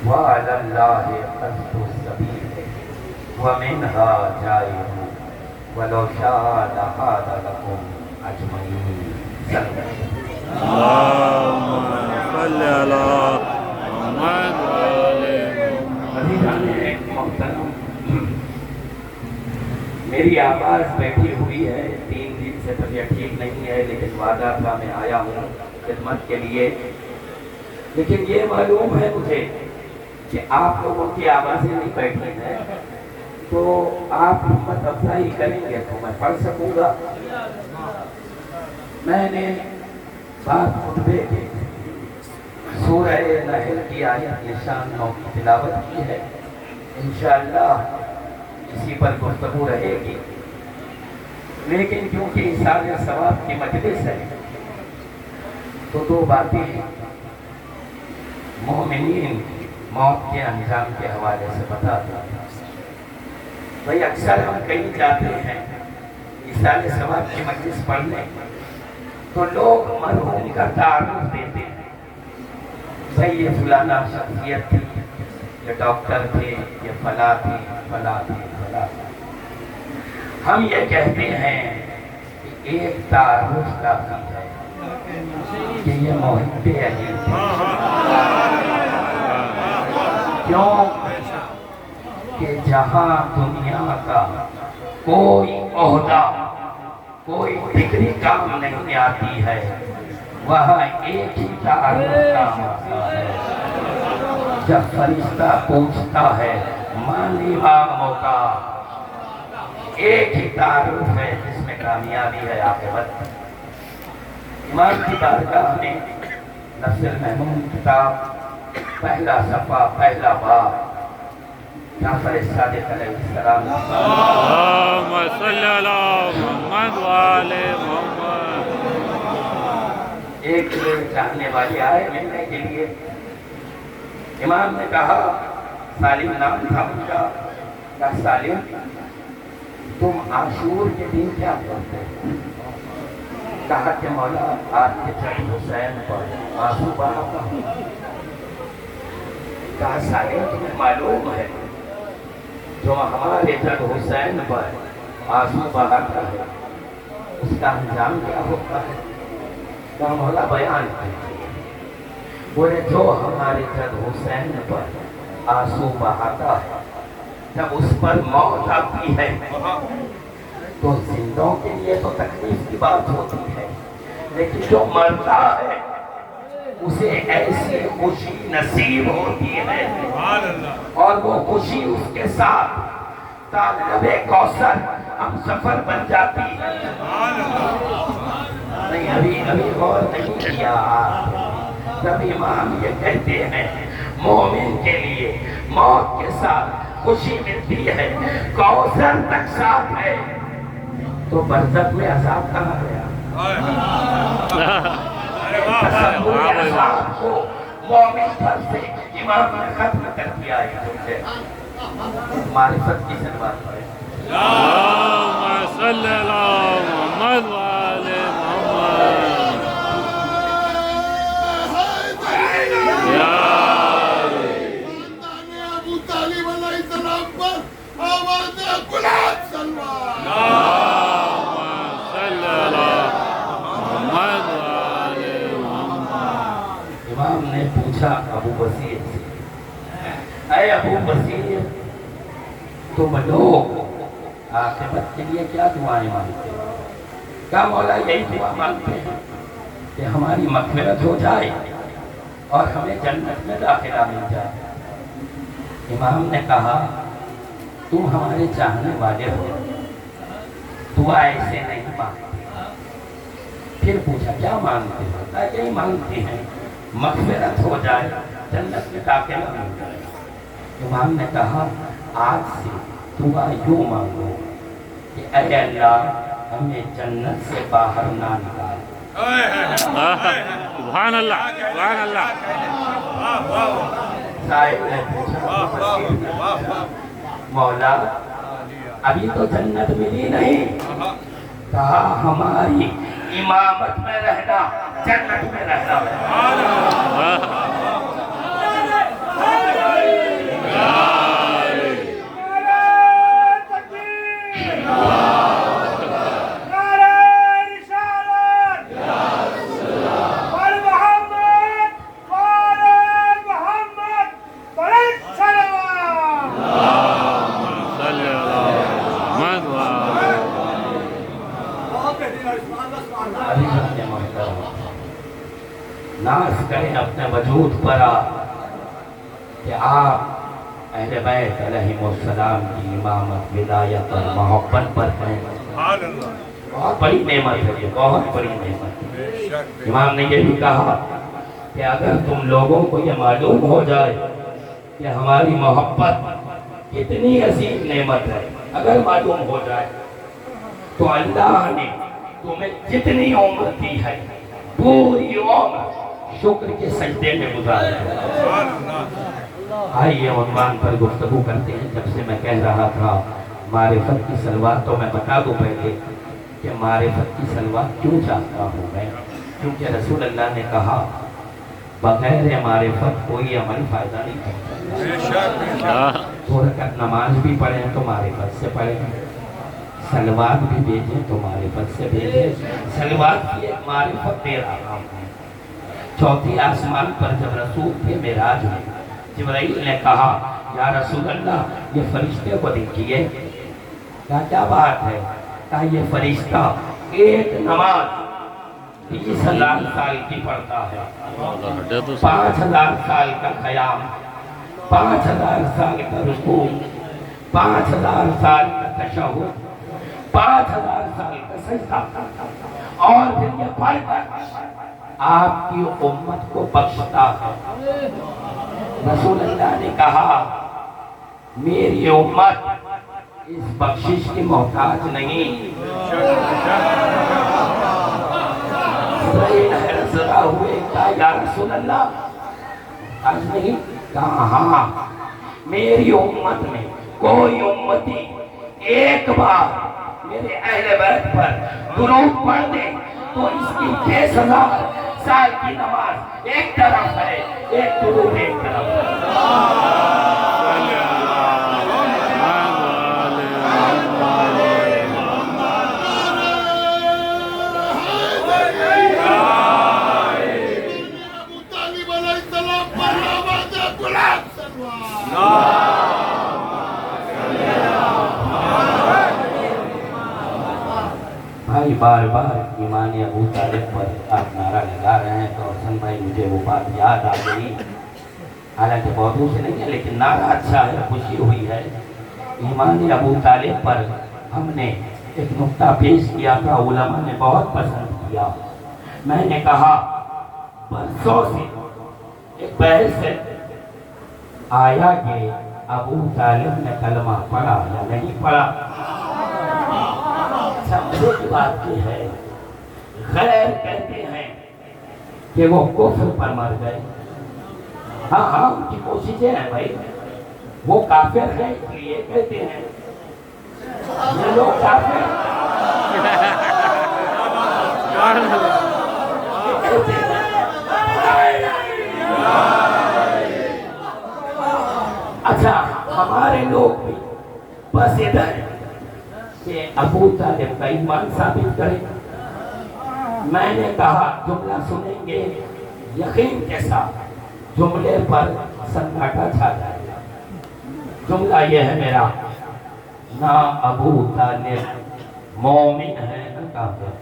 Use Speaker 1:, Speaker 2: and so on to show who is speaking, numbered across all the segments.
Speaker 1: وعلى الله قصد السبيل ومنها جائر ولو شاء لهاد لكم اجمعين.
Speaker 2: اللهم صل على محمد وآل
Speaker 1: محترم، میری آواز بیٹھی ہوئی ہے، 3 دن سے طبیعت ٹھیک نہیں ہے، لیکن وعدہ تھا میں آیا ہوں خدمت کے لیے. لیکن یہ معلوم ہے مجھے کہ آپ لوگوں کی آوازیں نہیں بیٹھی ہیں، تو آپ ہمت افزائی کریں گے تو میں پڑھ سکوں گا. میں نے بات خطبے کے سورہ نحل کی آیت نشان 9 کی تلاوت کی ہے. انشاءاللہ اسی پر گفتگو رہے گی. لیکن کیونکہ ایصال ثواب کی مجلس ہے تو 2 باتیں ہیں. مومنین موت کے انجام کے حوالے سے بتا دوں. بھئی اکثر ہم کہیں جاتے ہیں ایصال ثواب کی مجلس پڑھنے تو لوگ مرحوم کا تعارف دیتے ہیں. بھئی یہ فلانا شخصیت تھی، یہ ڈاکٹر تھے، یہ فلاں تھی، فلاں تھی، فلاں تھی. ہم یہ کہتے ہیں کہ ایک تعارف کافی ہے کہ یہ محب علی تھے. کیوں کہ جہاں دنیا کا کوئی عہدہ، کوئی ڈگری کام نہیں آتی ہے، وہاں ایک ہی تعارف کام آتا ہے. جب فرشتہ پوچھتا ہے مان اماموں کا، ایک ہی تعارف ہے جس میں کامیابی ہے عاقبت. امام کی بارگاہ میں نصر محمود کتاب پہلا صفحہ پہلا باب جعفر صادق علیہ السلام.
Speaker 2: اللهم صل على محمد وآل محمد.
Speaker 1: ایک چاہنے والے آئے ملنے کے لیے. امام نے کہا، سالم نام تھا ان کا، کہا سالم تم عاشور کے دن کیا کرتے ہو؟ کہا کہ مولا آج کے چند حسین پر آنسو بہاتا ہوں. کہا سالم تمہیں معلوم ہے جو ہمارے چند حسین پر آنسو بہاتا ہے اس کا انجام کیا ہوتا ہے؟ کہا مولا بیان کیجیے. بولے جو ہمارے چند حسین پر آنسو بہاتا ہے جب اس پر موت آتی ہے تو زندوں کے لیے تو تکلیف کی بات ہوتی ہے، لیکن جو مرتا ہے اسے ایسی خوشی نصیب ہوتی ہے اور وہ خوشی اس کے ساتھ طالب کوثر ہم سفر بن جاتی ہے. نہیں ابھی غور نہیں کیا. جب امام یہ کہتے ہیں مومن کے لیے موت کے ساتھ خوشی ملتی ہے، کوثر تک ساتھ ہے، تو برزخ میں عذاب کہاں گیا؟ تصور عذاب کو مومن پر سے امام نے ختم کر دیا ہے. معرفت کی سنوات پڑھیں.
Speaker 2: اللهم صل على محمد وآل محمد. یا
Speaker 3: ابو طالب علیہ السلام پر آواز گلاب سلمان.
Speaker 2: اللهم صل على محمد وآل محمد.
Speaker 1: امام نے پوچھا ابو بصیر سے، اے ابو بصیر تم لوگ عاقبت کے لیے کیا دعائیں مانگتے ہیں؟ کہا مولا یہی دعا مانگتے ہیں کہ ہماری مغفرت ہو جائے اور ہمیں جنت میں داخلہ مل جائے. امام نے کہا تم ہمارے چاہنے والے ہو، دعا ایسے نہیں مانگتے. پھر پوچھا کیا مانگتے ہو؟ کہا یہی مانگتے ہیں مغفرت ہو جائے، جنت میں داخلہ مل جائے. امام نے کہا آج سے دعا یوں مانگو کہ اے اللہ ہمیں جنت سے باہر نہ نکال.
Speaker 2: سبحان اللہ سبحان اللہ.
Speaker 1: صاحب نے پوچھا مولا ابھی تو جنت ملی نہیں. کہا ہماری امامت میں رہنا جنت میں رہنا ہے. اپنے وجود پر آ کہ آپ اہل بیت علیہ السلام کی امامت ولایت اور محبت پر ہیں. بہت بڑی نعمت ہے یہ, بہت بڑی نعمت ہے. امام نے یہ بھی کہا کہ اگر تم لوگوں کو یہ معلوم ہو جائے کہ ہماری محبت کتنی عظیم نعمت ہے, اگر معلوم ہو جائے تو اللہ نے تمہیں جتنی عمر دی ہے پوری عمر شکر کے سجدے میں گزار دو. آئیے عنوان پر گفتگو کرتے ہیں. جب سے میں کہہ رہا تھا معرفت کی سلوات, تو میں بتا دوں پہلے کہ معرفت کی سلوات کیوں چاہتا ہوں میں, کیونکہ رسول اللہ نے کہا بغیر معرفت کوئی عمل فائدہ نہیں کرتا. 2 رکعت نماز بھی پڑھیں تو معرفت سے پڑھیں, سلوات بھی بھیجیں تو معرفت سے بھیجیں. سلوات کی ایک معرفت دے رہا ہوں. 4 آسمان پر جب رسول تھے معراج میں, جبرائیل نے کہا یا رسول اللہ یہ فرشتے کو دیکھیے. کہا کیا بات ہے؟ کہا یہ فرشتہ ایک نماز 20,000 سال کی پڑھتا ہے, 5,000 سال کا قیام, 5,000 سال کا رکوع, 5,000 سال کا تشہد, 5,000 سال کا سجدہ, اور پھر یہ پڑھ کر آپ کی امت کو بخشتا ہے. رسول اللہ نے کہا میری امت اس بخشش کی محتاج نہیں. ذرا ہوئے کہا یا رسول اللہ آج نہیں, کہا ہاں میری امت میں کوئی امتی ایک بار میرے اہل بیت پر درود پڑھ دے تو اس کی 6,000 سال کی نماز ایک طرف ہے, ایک درود ایک طرف ہے. بھائی بار بار ایمان ابو طالب پر آپ نعرہ لگا رہے ہیں تو حسن بھائی مجھے وہ بات یاد آ گئی, حالانکہ بہتوں سے نہیں ہے لیکن نعرہ اچھا ہے, خوشی ہوئی ہے. ایمان ابو طالب پر ہم نے ایک نقطہ پیش کیا تھا, علماء نے بہت پسند کیا. میں نے کہا برسوں سے ایک بحث ہے, آیا کہ ابو طالب نے کلمہ پڑھا یا نہیں پڑھا. سمجھے کی بات یہ ہے, غیر کہتے ہیں کہ وہ کفر پر مر گئے. ہاں ان کی کوششیں ہیں بھائی, وہ کافر ہیں اس لیے کہتے ہیں یہ لوگ کافر اچھا ہمارے لوگ بھی بس ادھر کہ ابو طالب کا ایمان ثابت کرے. میں نے کہا جملہ سنیں گے یقین کے ساتھ جملے پر سناٹا چھا جائے گا. جملہ یہ ہے میرا, نہ ابو طالب مومن ہے نہ کافر.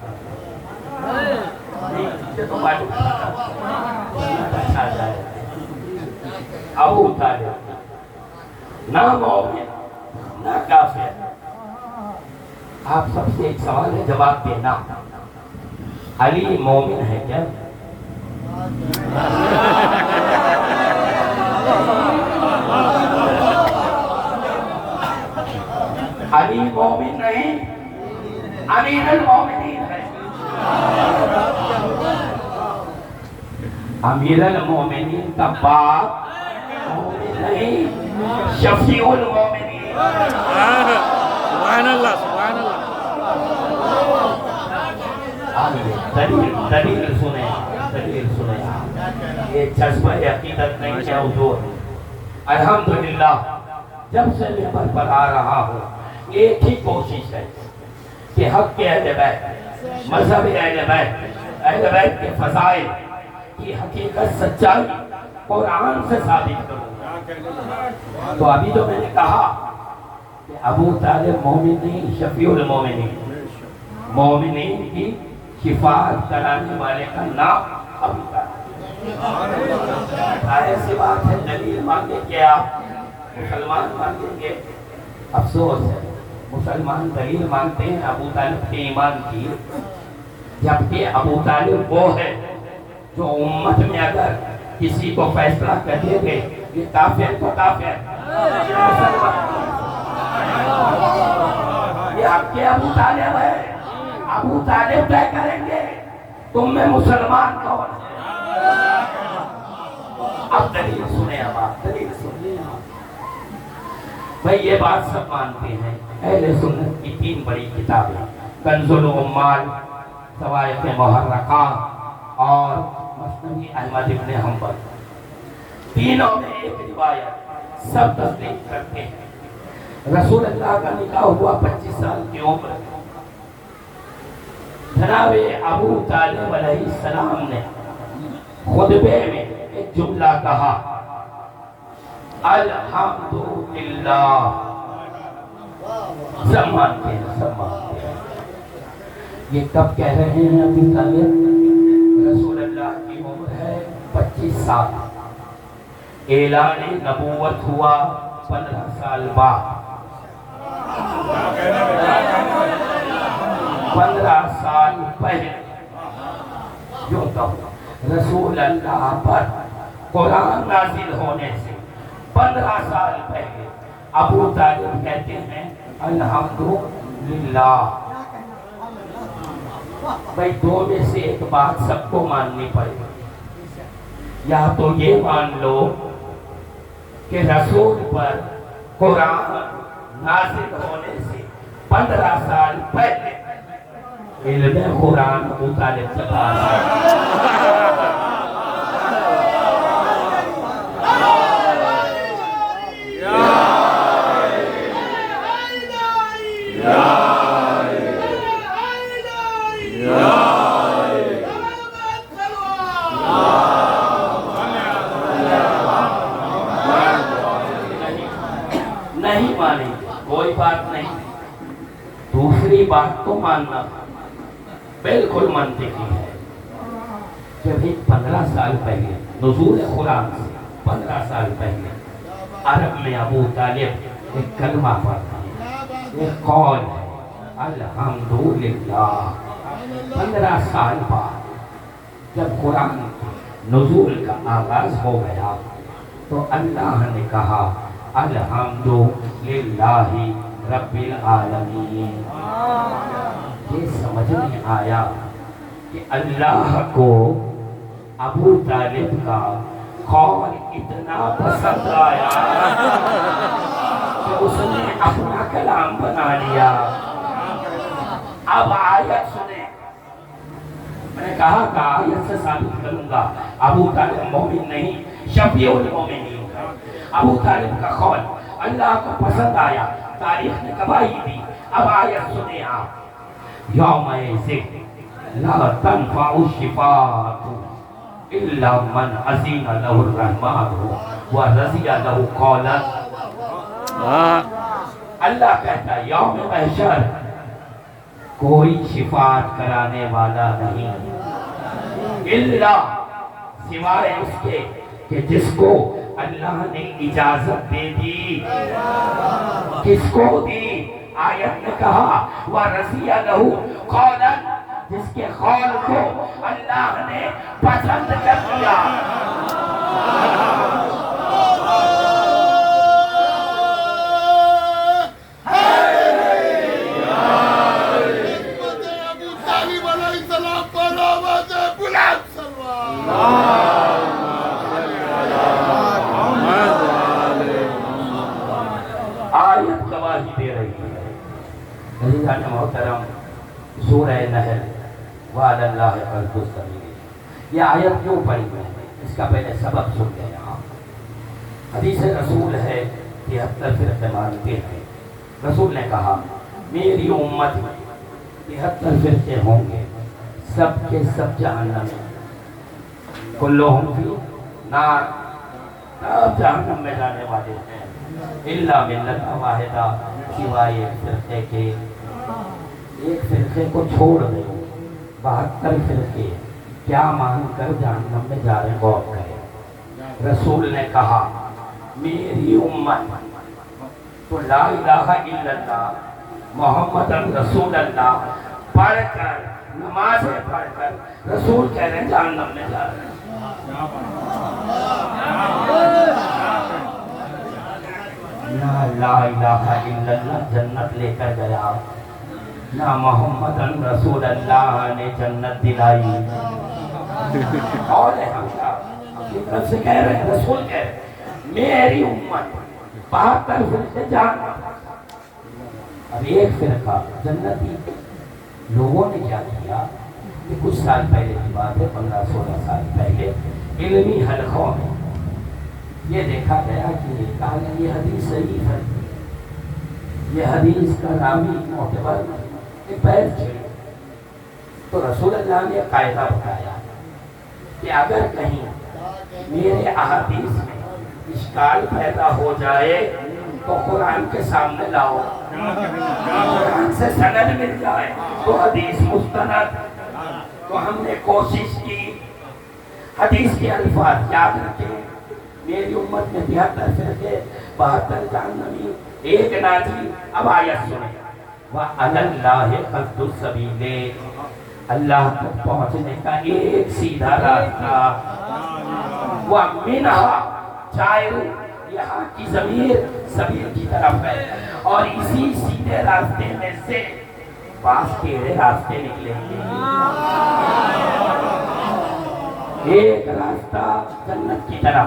Speaker 1: چھا جائے ابو طالب نہ مومن نہ کافر. آپ سب سے ایک سوال ہے, جواب دینا. علی مومن ہے کیا؟ علی مومن نہیں, امیر المومنین ہے. امیر المومنین کا باپ مومن نہیں, شفیع المومنین.
Speaker 2: سبحان اللہ, سبحان اللہ.
Speaker 1: دلیل سنیں. یہ جذبہ عقیدت نہیں ہے حضور. الحمدللہ جب سے ممبر پر آ رہا ہوں ایک ہی کوشش ہے کہ حق کے اہل بیت, مذہب اہل بیت کے فضائل کی حقیقت سچائی قرآن سے ثابت کروں. تو ابھی تو میں نے کہا کہ ابو طالب مومن نہیں, شفیع المومنین, مومنین کی شفاعت کرانے والے کا نام ابو طالب. ظاہر سی بات ہے دلیل مانگے کہ آپ مسلمان مانگیں گے. افسوس ہے مسلمان دلیل مانگتے ہیں ابو طالب کے ایمان کی، جبکہ ابو طالب وہ ہے جو امت میں اگر کسی کو فیصلہ کر دے گے یہ کافر تو کافر، یہ آپ کے ابو طالب ہے. ابو طالب طے کریں گے تم میں مسلمان کون ہے. اب دلیل سنیں، اب آپ دلیل سنیں. بھئی یہ بات سب مانتے ہیں. اہل سنت کی 3 بڑی کتابیں کنز العمال، صواعق محرقہ اور مسند احمد ابن حنبل، تینوں میں ایک روایت سب تصدیق کرتے ہیں. رسول اللہ کا نکاح ہوا 25 سال کی عمر. جناب ابو طالب علیہ السلام نے خطبے میں ایک جملہ کہا، الحمدللہ. سب مانتے ہیں، سب مانتے ہیں. یہ کب کہہ رہے ہیں ابو طالب؟ رسول اللہ کی عمر ہے 25 سال. اعلان نبوت ہوا 15 سال بعد. 15 سال پہلے جو تو رسول اللہ پر قرآن نازل ہونے سے 15 سال پہلے ابو طالب کہتے ہیں الحمدللہ. بھئی 2 میں سے ایک بات سب کو ماننی پڑے گی. یا تو یہ مان لو کہ رسول پر قرآن نازل ہونے سے 15 سال پہلے علم قرآن ابو طالب سے پاس ہے. نہیں مانی کوئی بات نہیں. دوسری بات تو ماننا بالکل منطقی ہے کہ بھی 15 سال پہلے نزول قرآن سے 15 سال پہلے عرب میں ابو طالب ایک کلمہ پڑھتا ہے، ایک قول ہے الحمدللہ. 15 سال بعد جب قرآن نزول کا آغاز ہو گیا تو اللہ نے کہا الحمدللہ رب العالمین. یہ سمجھ میں آیا کہ اللہ کو ابو طالب کا قول اتنا پسند آیا کہ اس نے اپنا کلام بنا لیا. اب آیت سنیں. میں نے کہا کہ آیت سے ثابت کروں گا ابو طالب مومن نہیں، شفیع المومنین. ابو طالب کا قول اللہ کو پسند آیا، تاریخ نے گواہی دی. اب آیت سنیں آپ. یومئذ لا تنفع الشفاعة الا من اذن له الرحمن ورضی له قولا. اللہ کہتا ہے یوم محشر کوئی شفاعت کرانے والا نہیں الا سوائے اس کے کہ جس کو اللہ نے اجازت دے دی. کس کو دی؟ آیت نے کہا وَرَضِيَ لَهُ قَوْلًا، جس کے قول کو اللہ نے پسند کر دیا.
Speaker 3: ابو طالب علیہ السلام پر آواز بلند
Speaker 1: آیت گواہی دے رہی ہے. عزیزان محترم، سورہ نحل وعد اللہ قرض السبیل، یہ آیت کیوں پڑھی میں نے اس کا پہلے سبب سن لیں. یہاں حدیث رسول ہے 73 فرقے مانتے ہیں. رسول نے کہا میری امت میں 73 فرقے ہوں گے، سب کے سب جہنم میں. کلہم فی نار، سب جہنم میں جانے والے ہیں الا ملت واحدہ، سوائے ایک فرقے کے. ایک فرقے کو چھوڑ دیں 72 فرقے کیا مان کر جہنم میں جا رہے ہیں غور کریں. رسول نے کہا میری امت تو لا الہ الا اللہ محمد رسول اللہ پڑھ کر نمازیں پڑھ کر رسول کہہ رہے ہیں جہنم میں جا رہے ہیں. نہ لا الہ الا اللہ جنت لے کر گیا، نہ محمد رسول اللہ نے جنت دلائی. اور ہم اپنی طرف سے کہہ رہے ہیں، رسول کہہ رہے ہیں میری امت 72 فرقے جہنم. اب ایک فرقہ جنتی لوگوں نے کیا کیا کہ کچھ سال پہلے کی بات ہے، 15-16 سال پہلے علمی حلقوں میں یہ دیکھا گیا کہ کہا گیا یہ حدیث صحیح ہے، یہ حدیث کا راوی معتبر کہ پیر چھڑے. تو رسول اللہ نے قاعدہ بتایا کہ اگر کہیں میرے احادیث میں اشکال پیدا ہو جائے تو قرآن کے سامنے لاؤ، قرآن سے سند مل جائے تو حدیث مستند. تو ہم نے کوشش کی حدیث کے الفاظ یاد رکھیں. میری امت میں 73 فرقے 72 جہنمی، ایک ناجی. اب آیت سنیں وَعَلَى اللَّهِ قَصْدُ السَّبِيلِ اللہ تک پہنچنے کا ایک سیدھا راستہ. وَمِنْهَا جَائِرٌ یہاں کی ضمیر سبیل کی طرف ہے، اور اسی سیدھے راستے میں سے بعض ٹیڑھے راستے نکلیں گے. ایک راستہ جنت کی طرف،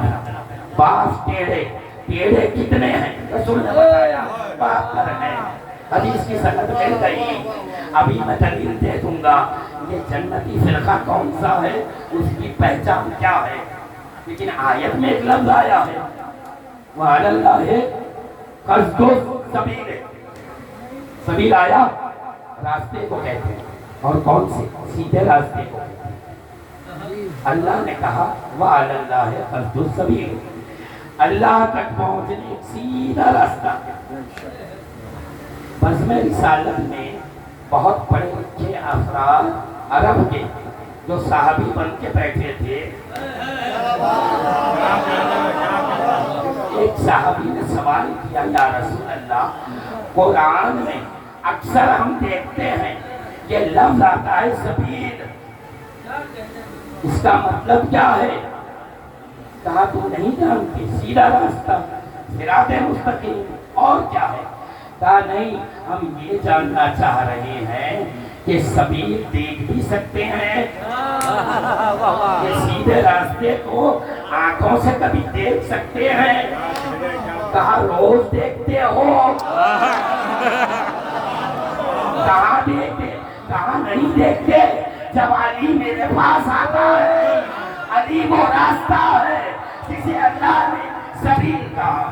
Speaker 1: بعض ٹیڑھے. ٹیڑھے کتنے ہیں رسول نے بتایا 72 ہیں. حدیث کی سند مل گئی. ابھی میں دلیل دے دوں گا یہ جنتی فرقہ کون سا ہے، اس کی پہچان کیا ہے. لیکن آیت میں ایک لفظ آیا ہے وَعَلَى اللَّهِ قَصْدُ السَّبِيلِ. سبیل آیا راستے کو کہتے ہیں، اور کون سے سیدھے راستے کو کہتے ہیں. اللہ نے کہا وَعَلَى اللَّهِ قَصْدُ السَّبِيلِ اللہ تک پہنچنے ایک سیدھا راستہ. بزم رسالت میں بہت پڑھے لکھے افراد عرب کے جو صحابی بن کے بیٹھے تھے، ایک صحابی نے سوال کیا یا رسول اللہ قرآن میں اکثر ہم دیکھتے ہیں کہ لفظ آتا ہے سبیل، اس کا مطلب کیا ہے؟ کہا تو نہیں جانتے سیدھا راستہ صراط مستقیم، اور کیا ہے؟ کہا نہیں ہم یہ جاننا چاہ رہے ہیں کہ سبیل دیکھ بھی سکتے ہیں، یہ سیدھے راستے کو آنکھوں سے کبھی دیکھ سکتے ہیں؟ کہا روز دیکھتے ہو؟ کہاں دیکھتے؟ کہاں نہیں دیکھتے؟ جب علی میرے پاس آتا ہے، علی وہ راستہ ہے جسے اللہ نے سبیل کہا.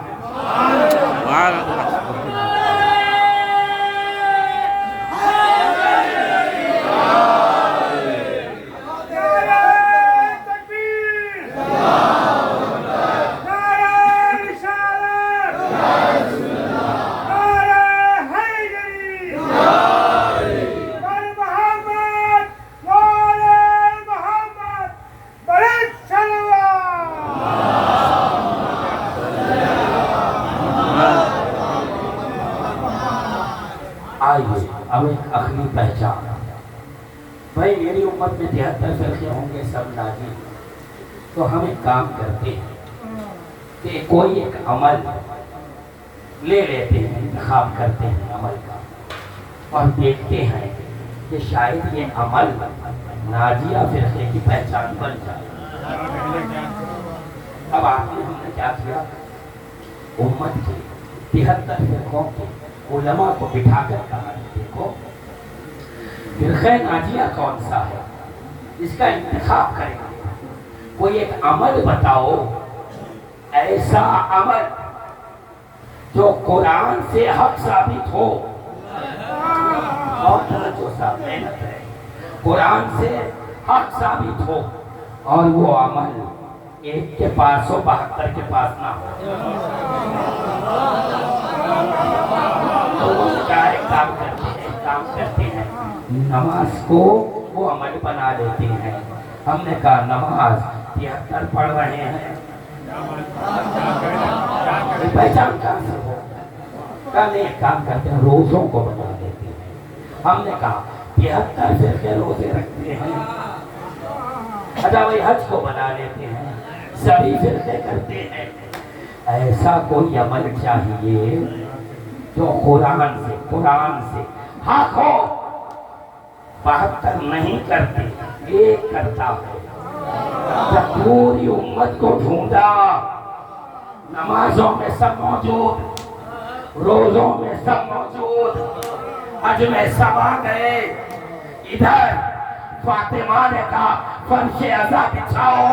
Speaker 1: آئیے اب ایک اخلی پہچان. بھائی میری امت میں 73 فرقے ہوں گے سب ناجی، تو ہم ایک کام کرتے ہیں کہ کوئی ایک عمل لے لیتے ہیں، انتخاب کرتے ہیں عمل کا، اور دیکھتے ہیں کہ شاید یہ عمل ناجیہ فرقے کی پہچان بن جائے. اب آپ نے ہم نے کیا کیا؟ امت کے 73 فرقوں کے علماء کو بٹھا کر کہا دیکھو فرقہ ناجیہ کون سا ہے، اس کا انتخاب کریں گے. کوئی ایک عمل بتاؤ، ایسا عمل جو قرآن سے حق ثابت ہو. بہت توجہ صاحب محنت ہے. قرآن سے حق ثابت ہو اور وہ عمل ایک کے پاس ہو 72 کے پاس نہ ہو. تو کام کرتے ہیں نماز کو وہ عمل بنا لیتے ہیں، ہم نے کہا نماز 73 پڑھ رہے ہیں، پہچان کہاں سے ہو؟ کہا نہیں ایک کام کرتے ہیں روزوں کو بنا دیتے ہیں۔ ہم نے کہا 73 فرقے روزے رکھتے ہیں، اچھا وہی حج کو بنا لیتے ہیں، سبھی فرقے کرتے ہیں۔ ایسا کوئی عمل چاہیے جو قرآن سے حق ہو، 72 نہیں کرتے، ایک کرتا ہے۔ جب پوری امت کو ڈھونڈا، نمازوں میں سب موجود، روزوں میں سب موجود، حج میں سب آ گئے، ادھر فاطمہ نے کہا فرش عزا بچھاؤ،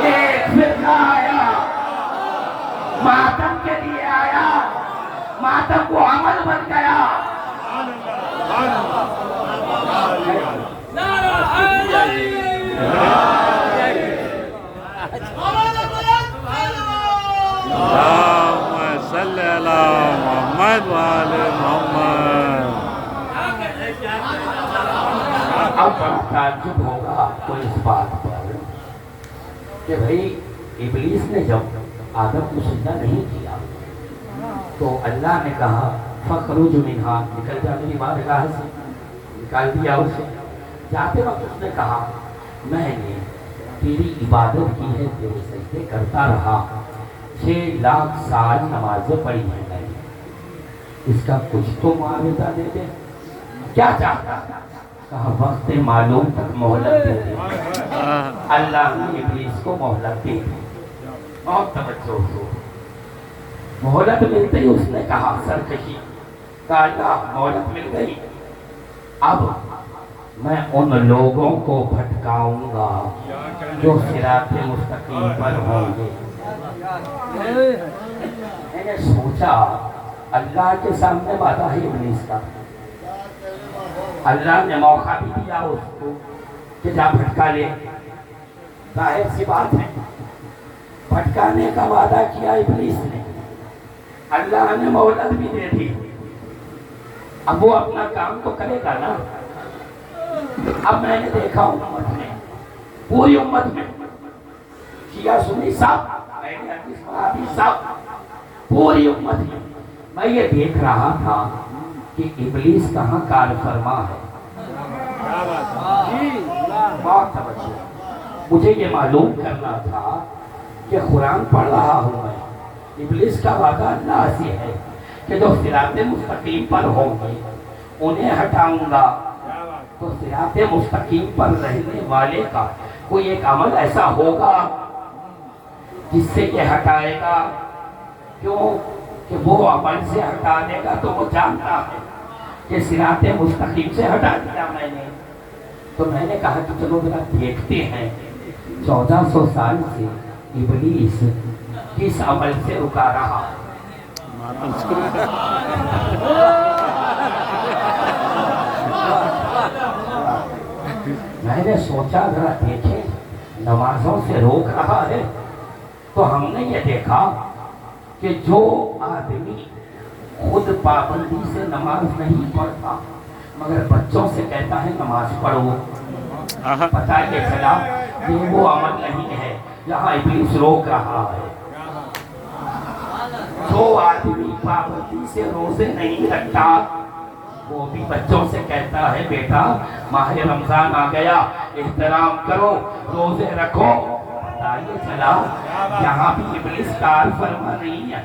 Speaker 1: ایک فرقہ آیا، ماتم کے لیے آیا، ماتم کو عمل بن گیا۔
Speaker 2: اللهم صل على محمد وآل محمد۔
Speaker 1: اب بڑا تعجب ہوگا آپ کو اس بات پر کہ بھئی ابلیس نے جب آدم کو سجدہ نہیں کیا تو اللہ نے کہا فَخْرُجْ مِنْهَا، نکل جا میری بارگاہ سے، نکال دیا اسے۔ جاتے وقت اس نے کہا میں نے تیری عبادت کی ہے، تیرے سجدے کرتا رہا، 6 لاکھ سال نمازیں پڑھی ہیں میں نے، اس کا کچھ تو معاوضہ دے دے۔ کیا چاہتا؟ کہا وقت معلوم تک مہلت دے دے۔ اللہ نے ابلیس کو مہلت دے دی۔ بہت توجہ ہو، مہلت ملتے ہی اس نے کہا سرکشی، کہا اللہ مہلت مل گئی، اب میں ان لوگوں کو بھٹکاؤں گا جو صراط مستقیم پر ہوں گے۔ میں نے سوچا اللہ کے سامنے وعدہ ہے ابلیس کا، اللہ نے موقع بھی دیا اس کو کہ جا بھٹکا لے، ظاہر سی بات ہے بھٹکانے کا وعدہ کیا ابلیس نے، اللہ نے مہلت بھی دے دی، اب وہ اپنا کام تو کرے گا نا۔ اب میں نے دیکھا امت میں، پوری امت میں، شیعہ سنی صحابی صاحب، پوری امت میں میں یہ دیکھ رہا تھا کہ ابلیس کہاں کار فرما ہے۔ بہت توجہ، مجھے یہ معلوم کرنا تھا کہ قرآن پڑھ رہا ہوں میں، ابلیس کا وعدہ اللہ سے ہے کہ جو صراط مستقیم پر ہوں گے انہیں ہٹاؤں گا، تو صراط مستقیم پر رہنے والے کا کوئی ایک عمل ایسا ہوگا جس سے یہ ہٹائے گا، کیوں کہ وہ عمل سے ہٹا دے گا تو وہ جانتا ہے کہ صراط مستقیم سے ہٹا دیا میں نے۔ تو میں نے کہا کہ چلو ذرا دیکھتے ہیں 1400 سال سے ابلیس کس عمل سے رکا رہا۔ میں نے سوچا ذرا دیکھیں نمازوں سے روک رہا ہے، تو ہم نے یہ دیکھا کہ جو آدمی خود پابندی سے نماز نہیں پڑھتا مگر بچوں سے کہتا ہے نماز پڑھو، پتہ یہ چلا کہ وہ عمل نہیں ہے، یہاں ابلیس روک رہا ہے۔ جو آدمی پابندی سے روزے نہیں رکھتا وہ بھی بچوں سے کہتا ہے بیٹا ماہ رمضان آ گیا، احترام کرو، روزے رکھو، پتہ یہ چلا یہاں بھی ابلیس کار فرما نہیں ہے۔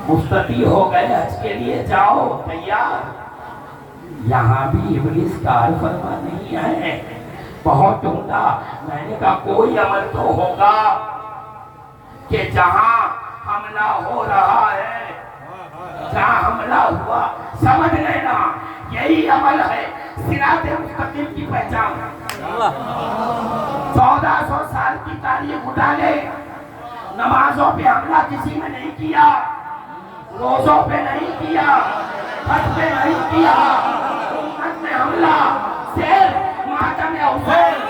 Speaker 1: مستطیع ہو گئے حج کے لیے جاؤ تیار، یہاں بھی ابلیس کار فرما نہیں ہے۔ بہت ڈھونڈا، میں نے کہا کوئی عمل تو ہوگا کہ جہاں حملہ ہو رہا ہے، جہاں حملہ ہوا سمجھ لینا یہی عمل ہے صراط مستقیم کی پہچان۔ 1400 سال کی تاریخ اٹھا لے، نمازوں پہ حملہ کسی نے نہیں کیا، روزوں پہ نہیں کیا، حج پہ نہیں کیا، امت میں حملہ صرف ماتم حسین۔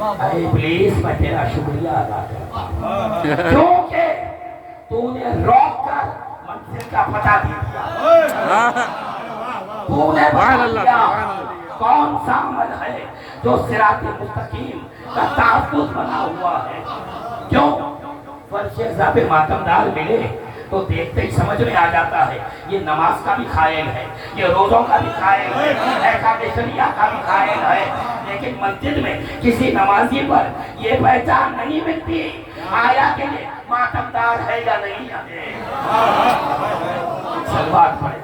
Speaker 1: اے ابلیس میں تیرا شکریہ ادا کرتا ہوں کیونکہ تو نے روک کر منزل کا پتہ دیا، تو نے بتا دیا کون سا عمل ہے جو صراط مستقیم کا تحفظ بنا ہوا ہے۔ کیوں؟ فرش ضابط ماتمدار ملے تو دیکھتے ہی سمجھ میں آ جاتا ہے یہ نماز کا بھی قائل ہے، یہ روزوں کا بھی قائل ہے، احکام شریعہ کا بھی قائل ہے، لیکن مسجد میں کسی نمازی پر یہ پہچان نہیں ملتی آیا کہ یہ ماتمدار ہے یا نہیں ہے۔ سلوات پڑھیں۔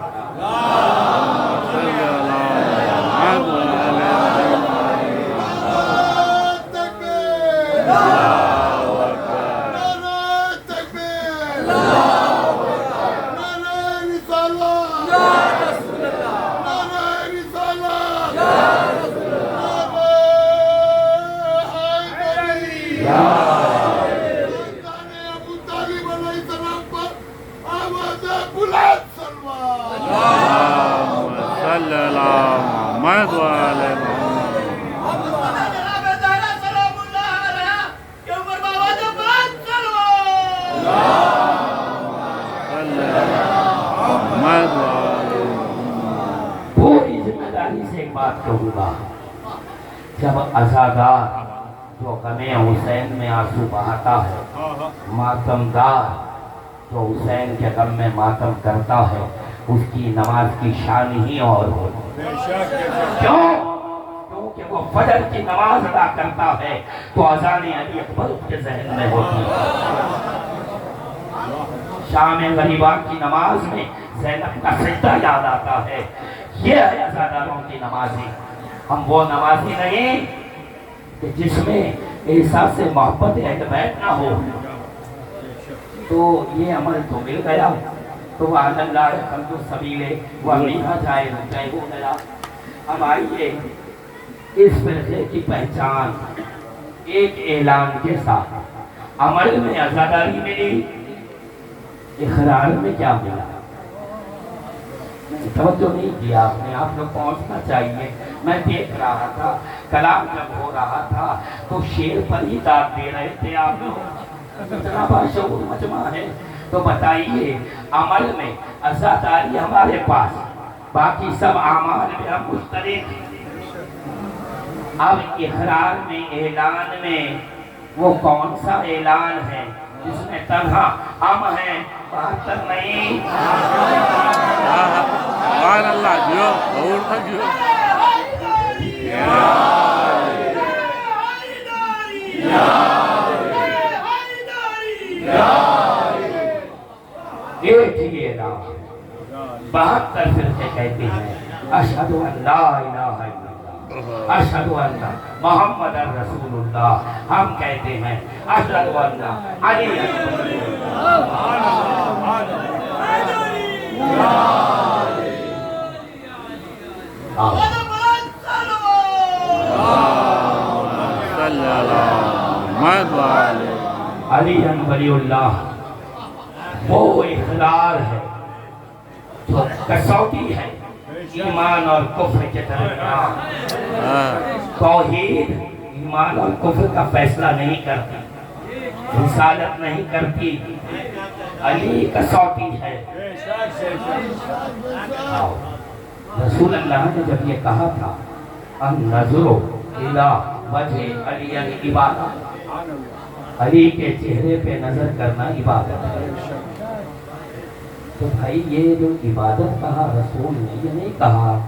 Speaker 1: پوری ذمہ داری سے ایک بات کہوں گا، جب عزادار جو غم حسین میں آنسو بہاتا ہے، ماتمدار جو حسین کے غم میں ماتم کرتا ہے، اس کی نماز کی شان ہی اور ہوتی ہے۔ کیوں؟ کیونکہ وہ فجر کی نماز ادا کرتا ہے تو اذان علی اکبر اس کے ذہن میں ہوتی ہے، شام غریبہ کی نماز میں زینب کا سجدہ یاد آتا ہے۔ یہ ہے عزاداروں کی نمازی۔ ہم وہ نمازی نہیں کہ جس میں احساس محبت اہل بیت نہ ہو، تو یہ عمل تو مل گیا تو وعد اللہ خلق السبیل وَمِنْهَا جَائِرٌ جَائِبُ گیا۔ اب آئیے اس فرقے کی پہچان ایک اعلان کے ساتھ، عمل میں عزاداری ملی، اقرار میں کیا ملا؟ توجہ نہیں کیا آپ نے، آپ لوگ پہنچنا چاہیے۔ میں دیکھ رہا تھا کلام جب ہو رہا تھا تو شیر پر ہی داد دے رہے تھے آپ لوگ، اتنا باشعور مجمع ہے۔ تو بتائیے عمل میں عزاداری ہمارے پاس، باقی سب اعمال میں ہم مشترک۔ اب اقرار میں اعلان میں وہ کون سا اعلان ہے جس میں تنہا ہم ہیں، 72 نہیں؟
Speaker 2: سبحان اللہ جیو اور تھا جیو
Speaker 1: ایک ہی اعلان 72 فرقے کہتے ہیں اشہد ان لا الہ الا اللہ، اشہد ان محمد رسول اللہ۔ ہم کہتے ہیں اشہد ان علی علی ولی اللہ۔ وہ اقرار ہے جو کسوٹی ہے ایمان اور کفر کے درمیان۔ توحید ایمان اور کفر کا فیصلہ نہیں کرتی، رسالت نہیں کرتی، علی کسوٹی ہے۔ رسول اللہ نے جب یہ کہا تھا النظر الی وجہ علی عبادت، علی کے چہرے پہ نظر کرنا عبادت ہے، تو بھائی یہ جو عبادت کہا رسول نے، یہ نہیں کہا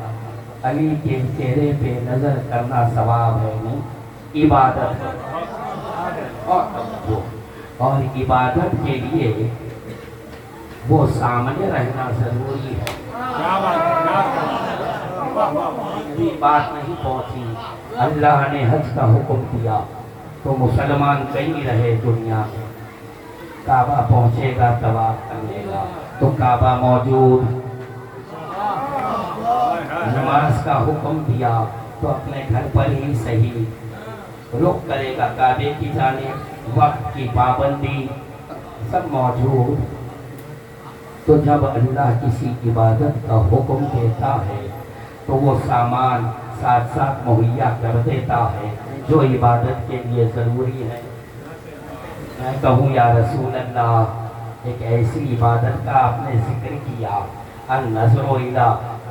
Speaker 1: علی کے چہرے پہ نظر کرنا ثواب ہے، نہیں، عبادت ہے۔ اور عبادت کے لیے وہ سامنے رہنا ضروری ہے۔ یہ بات نہیں پہنچی، اللہ نے حج کا حکم دیا تو مسلمان کہیں رہے دنیا میں، کعبہ پہنچے گا طواف کرنے گا تو کعبہ موجود، نماز کا حکم دیا تو اپنے گھر پر ہی صحیح، رخ کرے گا کعبے کی جانب، وقت کی پابندی سب موجود۔ تو جب اللہ کسی عبادت کا حکم دیتا ہے تو وہ سامان ساتھ ساتھ مہیا کر دیتا ہے، جو عبادت کے لیے ضروری ہے. میں کہوں یا رسول اللہ ایک ایسی عبادت کا آپ نے ذکر کیا النظر الی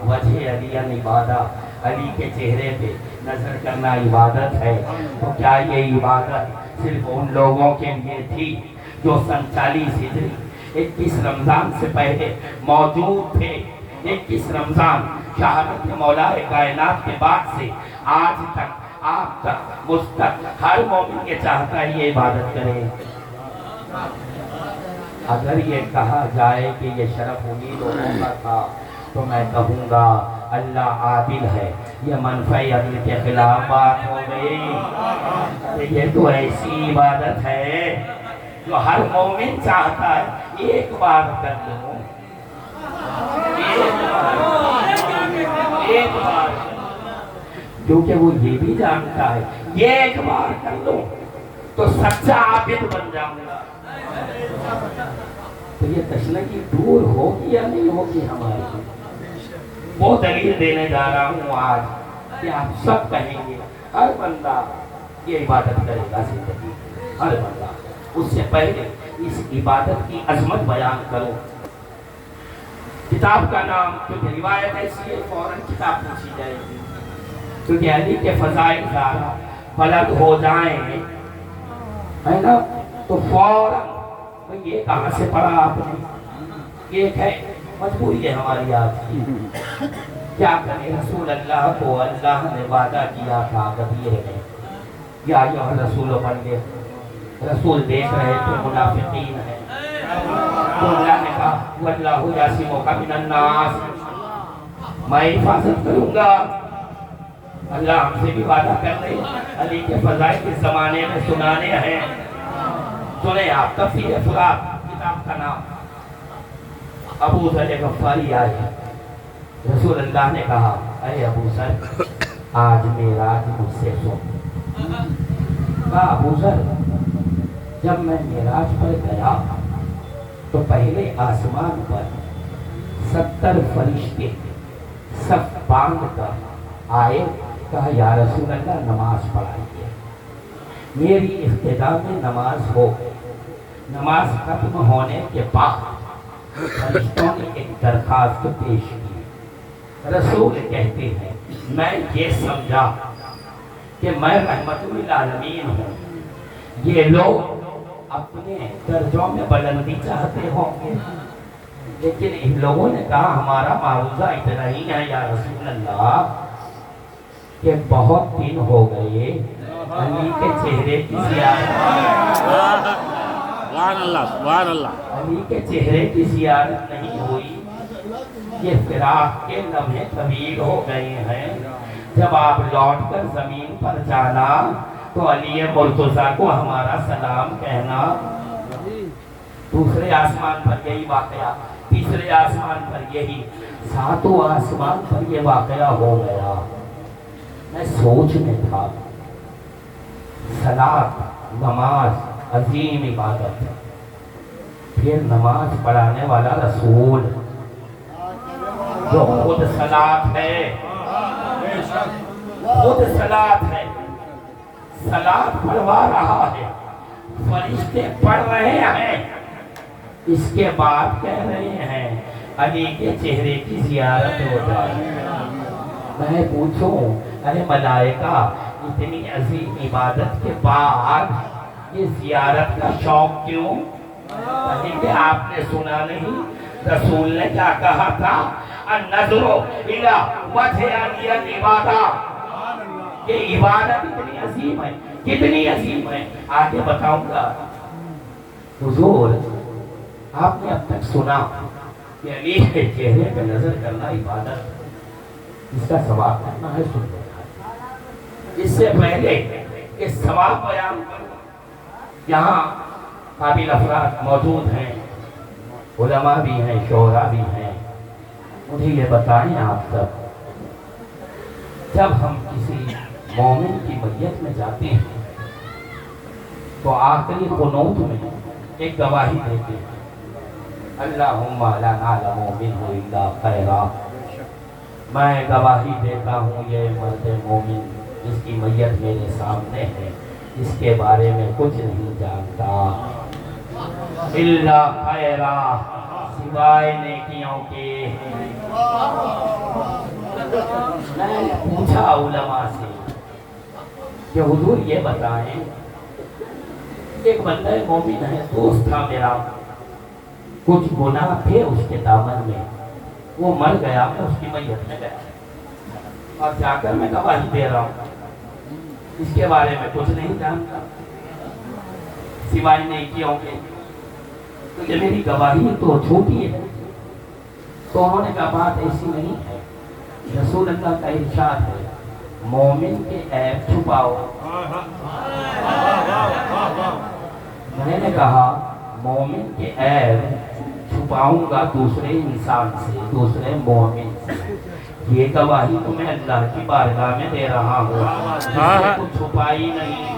Speaker 1: وجہ علی عبادہ، علی کے چہرے پہ نظر کرنا عبادت ہے. تو کیا یہ عبادت صرف ان لوگوں کے لیے تھی جو سن 40 ہجری 21 رمضان سے پہلے موجود تھے؟ 21 رمضان شہادت مولا کائنات کے بعد سے آج تک آپ تک مجھ تک ہر مومن یہ چاہتا ہے یہ عبادت کرے. اگر یہ کہا جائے کہ یہ شرف انہی لوگوں کا تھا تو میں کہوں گا اللہ عادل ہے. یہ منفع عدل کے خلاف بات ہو گئی. یہ تو ایسی عبادت ہے جو ہر مومن چاہتا ہے ایک بار کر لوں، ایک بار، کیونکہ وہ یہ بھی جانتا ہے یہ ایک بار کر لوں تو سچا عابد بن جاؤں گا. تو یہ تشنگی دور ہوگی یا نہیں ہوگی ہماری؟ وہ دلیل دینے جا رہا ہوں آج کہ آپ سب کہیں گے ہر بندہ یہ عبادت کرے گا زندگی، ہر بندہ. اس سے پہلے اس عبادت کی عظمت بیان کرو. کتاب کا نام کیونکہ روایت ایسی ہے فوراً کتاب پوچھی جائے گی، کیونکہ علی کے فضائل زیادہ بلند ہو جائیں ہے نا تو فوراً یہ کہاں سے پڑھا آپ نے؟ ایک ہے مجبوری ہے ہماری آج کی. کیا کریں، رسول اللہ کو اللہ نے وعدہ کیا تھا غدیر میں یا ایھا الرسول بلغ، رسول دیکھ رہے تھے منافقین ہیں تو اللہ نے کہا واللہ یعصمک من الناس، میں حفاظت کروں گا. اللہ ہم سے بھی وعدہ کر رہے علی کے فضائل اس زمانے میں سنانے ہیں. سنیں آپ تفسیر فرات کتاب کا نام. ابو ذر غفاری آئے، رسول اللہ نے کہا اے ابو ذر آج معراج مجھ سے سن. کہا ابو ذر جب میں معراج پر گیا تو پہلے آسمان پر 70 فرشتے صف باندھ کر آئے. کہا یا رسول اللہ نماز پڑھائیے. میری ابتدا میں نماز ہو گئی. نماز ختم ہونے کے بعد فرشتوں نے ایک درخواست پیش کی. رسول کہتے ہیں میں یہ سمجھا کہ میں رحمت للعالمین ہوں، یہ لوگ اپنے درجوں میں بلندی چاہتے ہوں گے، لیکن ان لوگوں نے کہا ہمارا معروضہ اتنا ہی ہے یا رسول اللہ کہ بہت دن ہو گئے علی کے چہرے کی زیارت،
Speaker 2: سبحان اللہ سبحان اللہ،
Speaker 1: علی کے چہرے کی زیارت نہیں ہوئی. یہ فراق کے لمحے طویل ہو گئے ہیں. جب آپ لوٹ کر زمین پر جانا تو علی مرتضیٰ کو ہمارا سلام کہنا. دوسرے آسمان پر یہی واقعہ، تیسرے آسمان پر یہی، ساتوں آسمان پر یہ واقعہ ہو گیا. میں سوچ میں تھا صلاۃ نماز عظیم عبادت ہے، پھر نماز پڑھانے والا رسول جو خود صلاۃ ہے، خود صلاۃ ہے، صلاۃ پڑھوا رہا ہے، فرشتے پڑھ رہے ہیں، اس کے بعد کہہ رہے ہیں علی کے چہرے کی زیارت ہو جائے. میں پوچھوں ارے ملائکہ اتنی عظیم عبادت کے بعد یہ زیارت کا شوق کیوں؟ کہ آپ نے سنا نہیں رسول نے کیا کہا تھا النظر الی وجہ علی عبادہ. یہ عبادت اتنی عظیم ہے، کتنی عظیم ہے آگے بتاؤں گا. حضور آپ نے اب تک سنا کہ علی کے چہرے پہ نظر کرنا عبادت، اس کا ثواب کرنا ہے. سن اس سے پہلے اس ثواب بیان کروں. یہاں قابل افراد موجود ہیں، علماء بھی ہیں، شعراء بھی ہیں. مجھے یہ بتائیں آپ سب، جب ہم کسی مومن کی میت میں جاتے ہیں تو آخری قنوت میں ایک گواہی دیتے ہیں اللہم لا نعلم منہ الا خیرا. میں گواہی دیتا ہوں یہ مرد مومن جس کی میت میرے سامنے ہے، اس کے بارے میں کچھ نہیں جانتا، الا خیرا، سوائے نیکیوں کے۔ میں نے پوچھا علماء سے کہ حضور یہ بتائیں، ایک بندہ مومن ہے، دوست تھا میرا، کچھ گناہ تھے اس کے دامن میں، وہ مر گیا، میں اس کی میت میں گیا اور جا کر میں گواہی دے رہا ہوں، اس کے بارے میں کچھ نہیں جانتا سوائے نیکیوں کے، تو یہ میری گواہی تو چھوٹی ہے۔ تو انہوں نے کہا بات ایسی نہیں ہے، رسول اللہ کا ارشاد ہے مومن کے عیب چھپاؤ۔ میں نے کہا مومن کے عیب چھپاؤں گا دوسرے انسان سے، دوسرے مومن سے، یہ گواہی تو میں اللہ کی بارگاہ میں دے رہا ہوں، اس سے کچھ چھپائی نہیں۔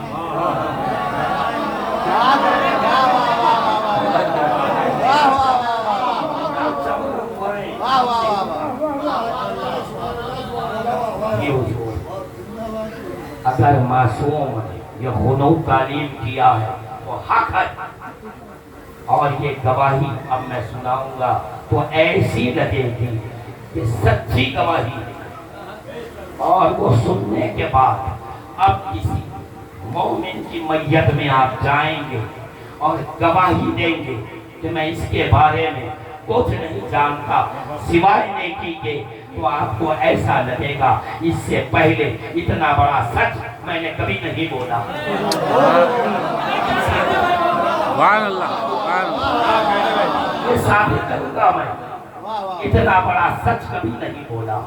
Speaker 1: اگر معصوم نے یہ خنوع تعلیم کیا ہے تو حق ہے، اور یہ گواہی اب میں سناؤں گا تو ایسی لگے گی کہ سچی گواہی ہے، اور وہ سننے کے بعد اب کسی مومن کی میت میں آپ جائیں گے اور گواہی دیں گے کہ میں اس کے بارے میں کچھ نہیں جانتا سوائے نیکی کے، تو آپ کو ایسا لگے گا اس سے پہلے اتنا بڑا سچ میں نے کبھی نہیں بولا۔ یہ ثابت کروں گا میں، اتنا بڑا سچ کبھی نہیں بولا۔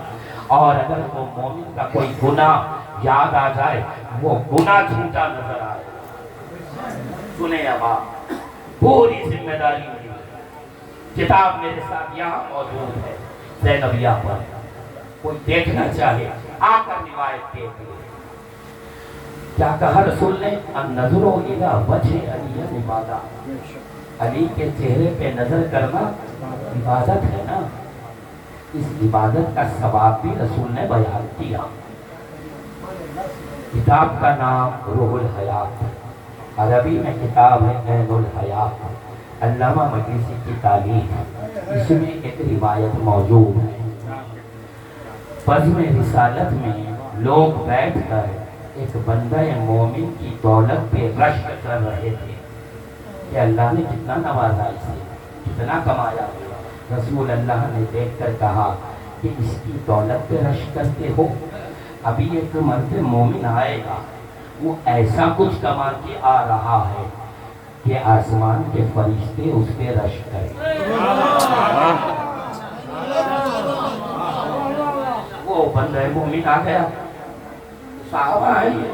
Speaker 1: اور اگر وہ مومن کا کوئی گناہ یاد آ جائے، وہ گناہ جھوٹا نظر آئے، سنیں اب آپ، پوری ذمہ داری ہوئی، کتاب میرے ساتھ یہاں موجود ہے زینبیہ پر، کوئی دیکھنا چاہے آ کر روایت دیکھ لے۔ کیا کہا رسول نے؟ النظر الی وجہ علی عبادہ، علی کے چہرے پہ نظر کرنا عبادت ہے نا، اس عبادت کا ثواب بھی رسول نے بیان کیا۔ کتاب کا نام روح الحیات، عربی میں کتاب ہے عین الحیات، علامہ مجلسی کی تعلیف، اس میں ایک روایت موجود ہے۔ بزم رسالت میں لوگ بیٹھ کر ایک بندہ مومن کی دولت پہ رشک کر رہے تھے کہ اللہ نے کتنا نوازا اسے، کتنا کمایا۔ رسول اللہ نے دیکھ کر کہا کہ اس کی دولت پہ رشک کرتے ہو، ابھی ایک مرد مومن آئے گا، وہ ایسا کچھ کما کے آ رہا ہے کہ آسمان کے فرشتے اس پہ رشک کریں۔ وہ بندہ مومن آ گیا، صحابہ آئیے،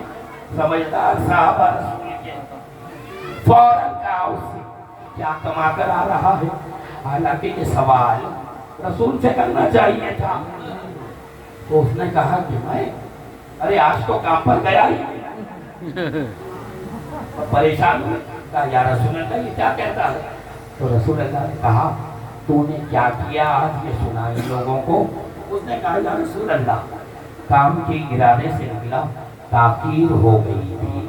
Speaker 1: سمجھدار صحابہ رسول کے، فوراً کہا اس سے کیا کما کر آ رہا ہے، حالانکہ یہ سوال رسول سے کرنا چاہیے تھا۔ تو اس نے کہا کہ میں ارے آج تو کام پر گیا ہی، پریشان ہوئے، کہا یا رسول اللہ یہ کیا کہتا ہے؟ تو رسول اللہ نے کہا تو نے کیا کیا آج، یہ سنا ان لوگوں کو؟ اس نے کہا یا رسول اللہ کام کے ارادے سے نکلا، تاخیر ہو گئی تھی،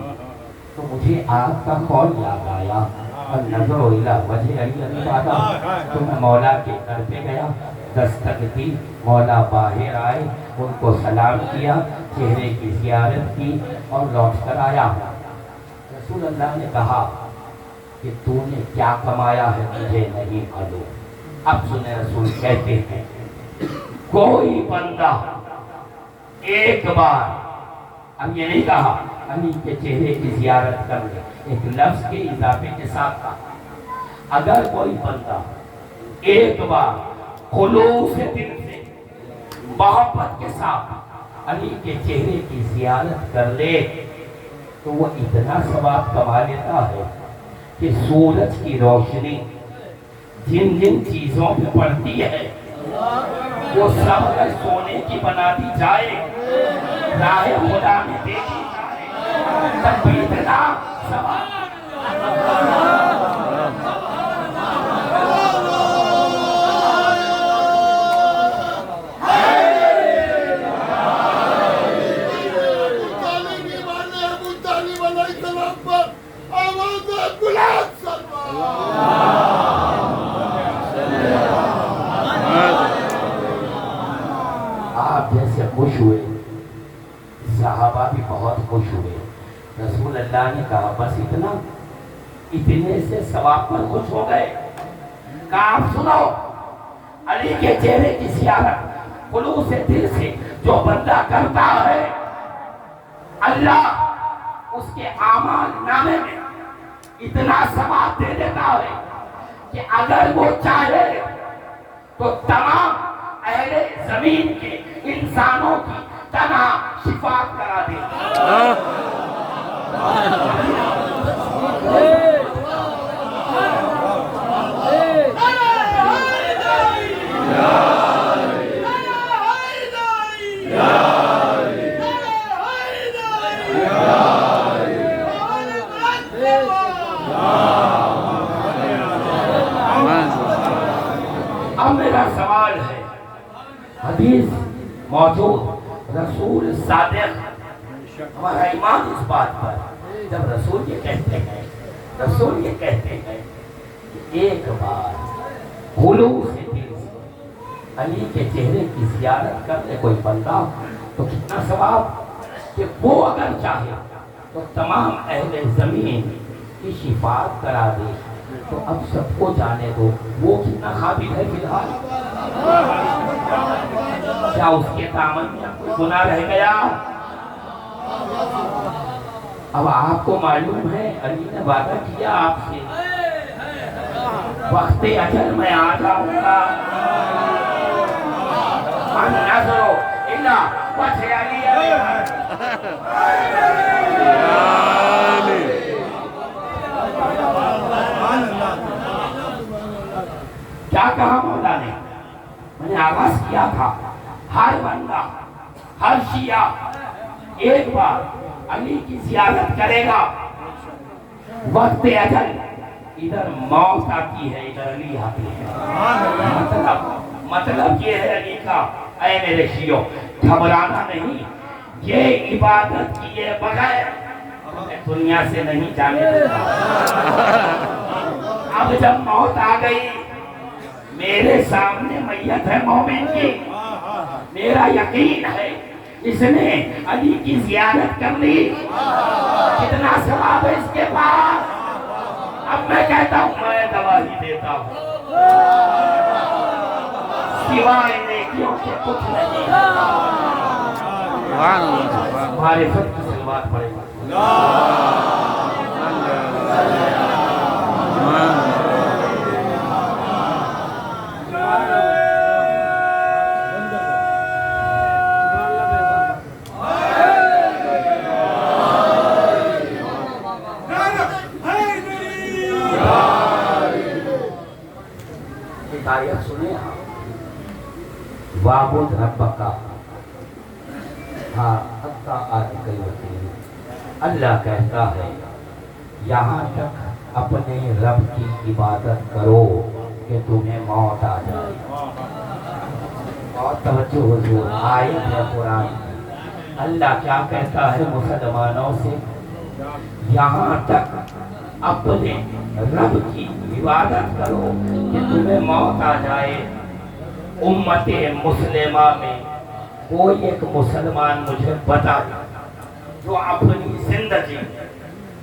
Speaker 1: تو مجھے آپ کا قول یاد آیا، النظر الی وجہ علی عبادہ، تو میں مولا کے در پہ گیا، دستک دی، مولا باہر آئے، ان کو سلام کیا، چہرے کی زیارت کی اور لوٹ کر آیا۔ رسول اللہ نے کہا کہ تو نے کیا کمایا ہے مجھے نہیں معلوم۔ اب سنیں رسول کہتے ہیں کوئی بندہ ایک بار، اب یہ نہیں کہا علی کے چہرے کی زیارت کر لے، ایک لفظ کے اضافے کے ساتھ کہا اگر کوئی بندہ ایک بار خلوص دل سے محبت کے ساتھ علی کے چہرے کی زیارت کر لے تو وہ اتنا ثواب کما لیتا ہے کہ سورج کی روشنی جن جن چیزوں پہ پڑتی ہے وہ سب اگر سونے کی بنا دی جائے، راہ خدا میں دیکھی جائے، تب بھی اتنا ثواب۔ صحابہ بھی بہت خوش ہوئے. رسول اللہ نے کہا بس اتنا, اتنے سے ثواب پر خوش ہو گئے. کہا آپ سنو, علی کے چہرے کی زیارت خلوص دل سے جو بندہ کرتا ہے, اللہ اس کے اعمال نامے میں اتنا ثواب دے دیتا ہے کہ اگر وہ چاہے تو تمام اہل زمین کے انسانوں کی تنہا شفاعت کرا دے. اب میرا سوال ہے, حدیث موجود, رسول صادق, ہمارا ایمان اس بات پر, جب رسول یہ کہتے ہیں کہ ایک بار خلوص دل سے علی کے چہرے کی زیارت کرنے کوئی بندہ تو کتنا ثواب, کہ وہ اگر چاہے تو تمام اہل زمین کی شفاعت کرا دے. تو اب سب کو جانے دو وہ کتنا قابل ہے فی الحال. کیا اس کے دامن میں کوئی گناہ رہ گیا؟ اب آپ کو معلوم ہے علی نے وعدہ کیا آپ سے, وقت اجل میں آ جاؤں گا. من نظر الا وجه علی. کیا کہا مولا نے؟ میں نے آغاز کیا تھا, ہر بندہ, ہر شیعہ ایک بار علی کی زیارت کرے گا. وقت اجل, ادھر موت آتی ہے ادھر علی آتی ہے. مطلب یہ ہے علی کا, اے میرے شیعوں گھبرانا نہیں, یہ عبادت کیے بغیر دنیا سے نہیں جانے دیتا. اب جب موت آ گئی, میرے سامنے میت ہے مومن کی, میرا یقین ہے اس نے علی کی زیارت کر لی, کتنا ثواب ہے اس کے پاس. اب میں کہتا ہوں میں گواہی دیتا ہوں, سوائے نیکیوں کے کچھ نہیں. معرفت کی سلوات پڑے گا. آیت سنیں آپ, وَعْبُدْ رَبَّكَ حَتَّىٰ آتِيَكَ الْيَقِينُ. اللہ کہتا ہے یہاں تک اپنے رب کی عبادت کرو کہ تمہیں موت آ جائے. اور توجہ حضور, آیت ہے قرآن کی. اللہ کیا کہتا ہے مسلمانوں سے, یہاں تک اپنے رب کی عبادت کرو کہ تمہیں موت آ جائے. امت مسلمہ میں کوئی ایک مسلمان مجھے بتا جو اپنی زندگی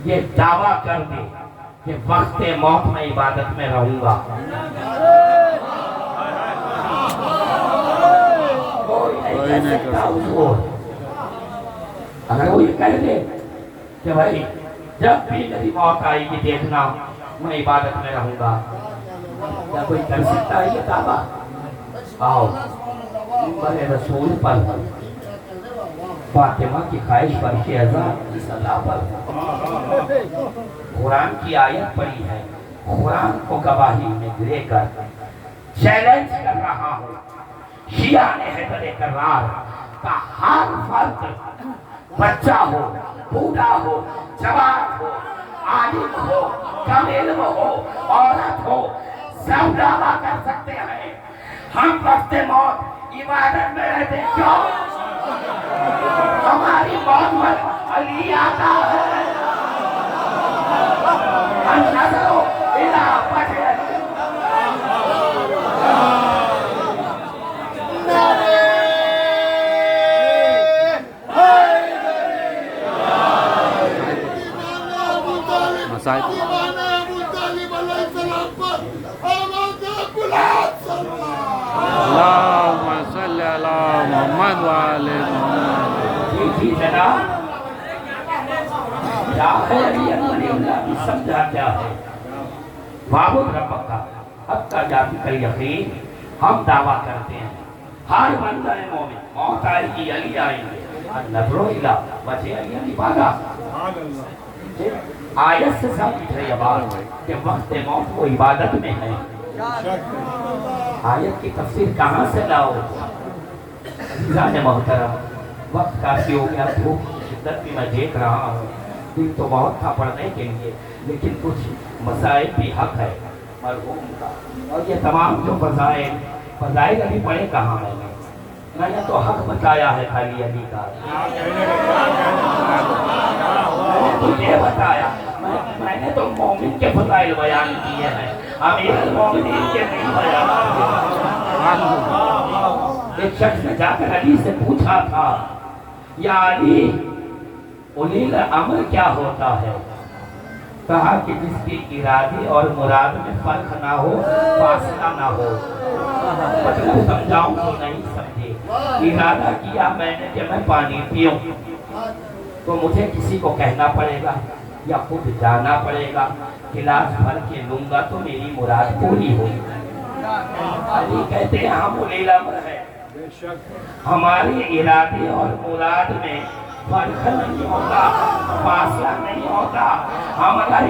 Speaker 1: یہ دعویٰ کر دے کہ وقت موت میں عبادت میں رہوں گا. کوئی نہیں کہہ سکتا اس کو. اگر وہ یہ کہہ دے کہ بھائی جب بھی میری موت آئے گی دیکھنا میں عبادت میں رہوں گا, کیا کوئی کر سکتا ہے یہ دعویٰ؟ آؤ منبر رسول پر فاطمہ کی خواہش پر شہزاد کی صلاح پر قرآن کی آیت پڑھی ہے. قرآن کو گواہی میں لے کر چیلنج کر رہا ہوں شیعہ نے حیدر کرار کا ہر فرد, بچہ ہو, بوڑھا ہو, جوان ہو, عالم ہو, کم علم ہو, عورت ہو, سب دعویٰ کر سکتے ہیں ہم وقت موت عبادت میں رہتے. کیوں؟ ہماری موت میں علی آتا ہے. النظر الی وجه علی.
Speaker 3: حیدر
Speaker 2: مسائل
Speaker 3: دیوانہ ابو طالب علیہ السلام پر آواز اولاد
Speaker 2: اللہم صلی علی محمد وآل محمد
Speaker 1: جی جناب کیا ہے علی اللہ کی سمجھا کیا ہے وعبد ربک کا حتی جاتک الیقین ہم دعویٰ کرتے ہیں ہر بندہ مومن موت آئے گی علی آئیں گے نظرو الہ بچے علی عبادت آیت سے ثابت ہے یہ بات کہ وقت موت وہ عبادت میں ہے آیت کی تفسیر کہاں سے لاؤ عزیزان محترم وقت کافی ہو گیا دھوپ شدت بھی میں دیکھ رہا ہوں دل تو بہت تھا پڑھنے کے لیے لیکن کچھ مسائل بھی حق ہے مرحوم کا اور یہ تمام جو فضائل ابھی پڑھے کہاں ہے میں نے تو حق بتایا ہے خالی علی کا تو یہ بتایا میں نے تو مومن کے فضائل بیان کیے ہیں امیر المومنین کے نہیں بیان ایک شخص نے جا کر علی سے پوچھا تھا یا علی اولی الامر کیا ہوتا ہے کہا کہ جس کی ارادے اور مراد میں فرق نہ ہو فاصلہ نہ ہو مطلب سمجھاؤں تو نہیں سمجھے ارادہ کیا میں نے کہ میں پانی پیوں تو مجھے کسی کو کہنا پڑے گا یا خود جانا پڑے گا گلاس بھر کے لوں گا تو میری مراد پوری ہوگی علی کہتے ہیں ہم اولی الامر ہے ہمارے ارادے اور مراد میں فرق نہیں ہوتا فاصلہ نہیں ہوتا ہم اگر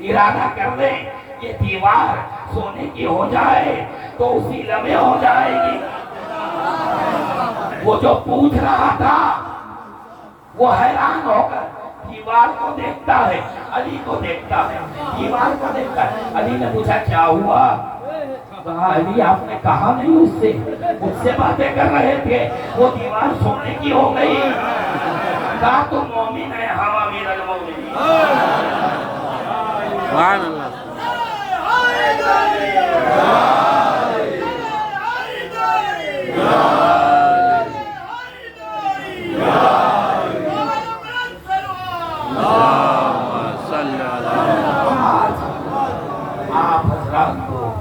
Speaker 1: ارادہ کر لیں یہ دیوار سونے کی ہو جائے تو اسی لمحے ہو جائے گی وہ جو پوچھ رہا تھا وہ حیران ہو کر دیوار کو دیکھتا ہے علی کو دیکھتا ہے دیوار کو دیکھتا ہے علی نے پوچھا کیا ہوا کہا علی آپ نے کہا نہیں اس سے مجھ سے باتیں کر رہے تھے وہ دیوار سونے کی ہو گئی کہا تو مومن ہے ہم امیر المومنین
Speaker 2: سبحان اللہ
Speaker 1: آپ حضرات کو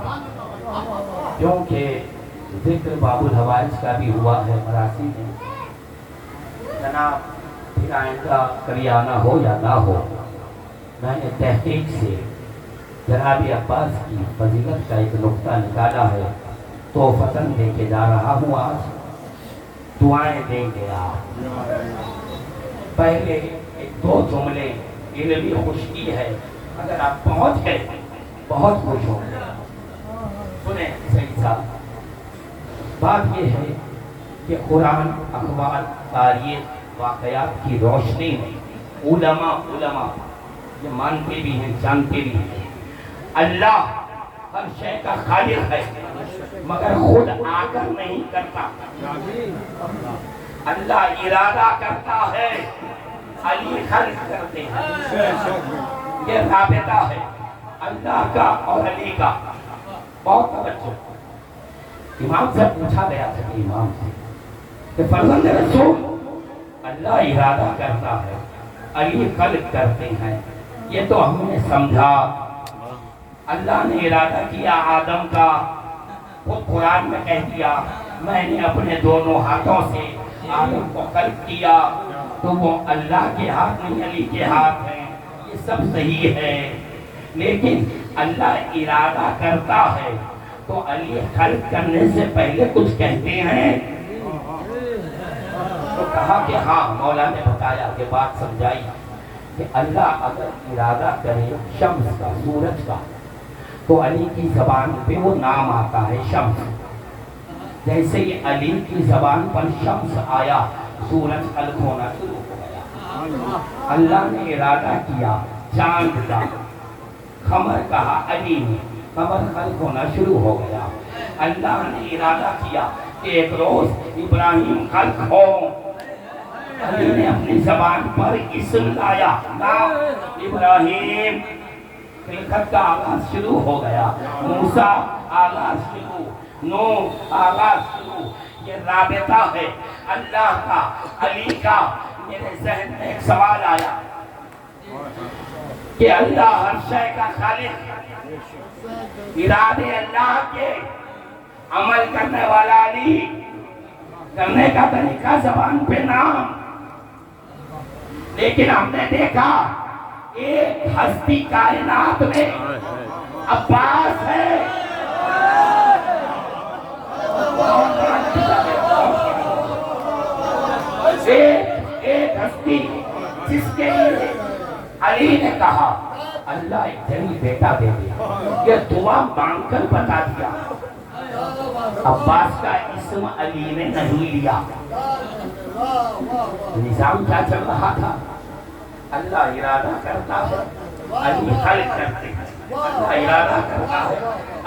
Speaker 1: کیونکہ ذکر باب الحوائج کا بھی ہوا ہے مراسی میں جناب پھر آئندہ کبھی آنا ہو یا نہ ہو میں نے تحقیق سے جناب عباس کی فضیلت کا ایک نقطہ نکالا ہے تو فتن دے کے جا رہا ہوں آج دعائیں دیں گے آپ پہلے ایک دو جملے علمی خوشی ہے اگر آپ پہنچ گئے بہت خوش ہوں گے سنیں صحیح صاحب بات یہ ہے کہ قرآن اخبار تاریخ واقعات کی روشنی میں علماء یہ مانتے بھی ہیں جانتے بھی ہیں اللہ ہر شے کا خالق ہے مگر خود آ کر نہیں کرتا اللہ ارادہ کرتا ہے علی خلق کرتے ہیں یہ رابطہ ہے اللہ کا اور علی کا بہت توجہ امام سے پوچھا گیا تھا امام سے کہ فرزند رسول اللہ ارادہ کرتا ہے علی خلق کرتے ہیں یہ تو ہم نے سمجھا اللہ نے ارادہ کیا آدم کا خود قرآن میں کہہ دیا میں نے اپنے دونوں ہاتھوں سے آدم کو خلق کیا تو وہ اللہ کے ہاتھ نہیں علی کے ہاتھ ہیں یہ سب صحیح ہے لیکن اللہ ارادہ کرتا ہے تو علی خلق کرنے سے پہلے کچھ کہتے ہیں تو کہا کہ ہاں مولا نے بتایا کہ بات سمجھائی کہ اللہ اگر ارادہ کرے شمس کا سورج کا تو علی کی زبان پہ وہ نام آتا ہے شمس جیسے ہی علی کی زبان پر شمس آیا سورج خلق ہونا شروع ہو گیا اللہ نے ارادہ کیا چاند کا قمر کہا علی نے قمر خلق ہونا شروع ہو گیا اللہ نے ارادہ کیا کہ ایک روز ابراہیم خلق ہو علی نے اپنی زبان پر اسم لایا نام ابراہیم خلقت کا آغاز شروع ہو گیا موسیٰ آغاز شروع نوح آغاز شروع یہ رابطہ ہے اللہ کا علی کا میرے ذہن میں ایک سوال آیا کہ اللہ ہر شے کا خالق، ارادے اللہ کے، عمل کرنے والا علی، کرنے کا طریقہ زبان پہ نام. لیکن ہم نے دیکھا ایک ہستی کائنات میں عباس ہے. ایک ہستی جس کے لیے علی نے کہا اللہ ایک جنی بیٹا دے دیا، یہ دعا مانگ کر بتا دیا. عباس کا اسم علی نے نہیں لیا. نظام کیا چل رہا تھا؟ اللہ ارادہ کرتا ہے علی خلق کرتے ہیں، اللہ ارادہ کرتا ہے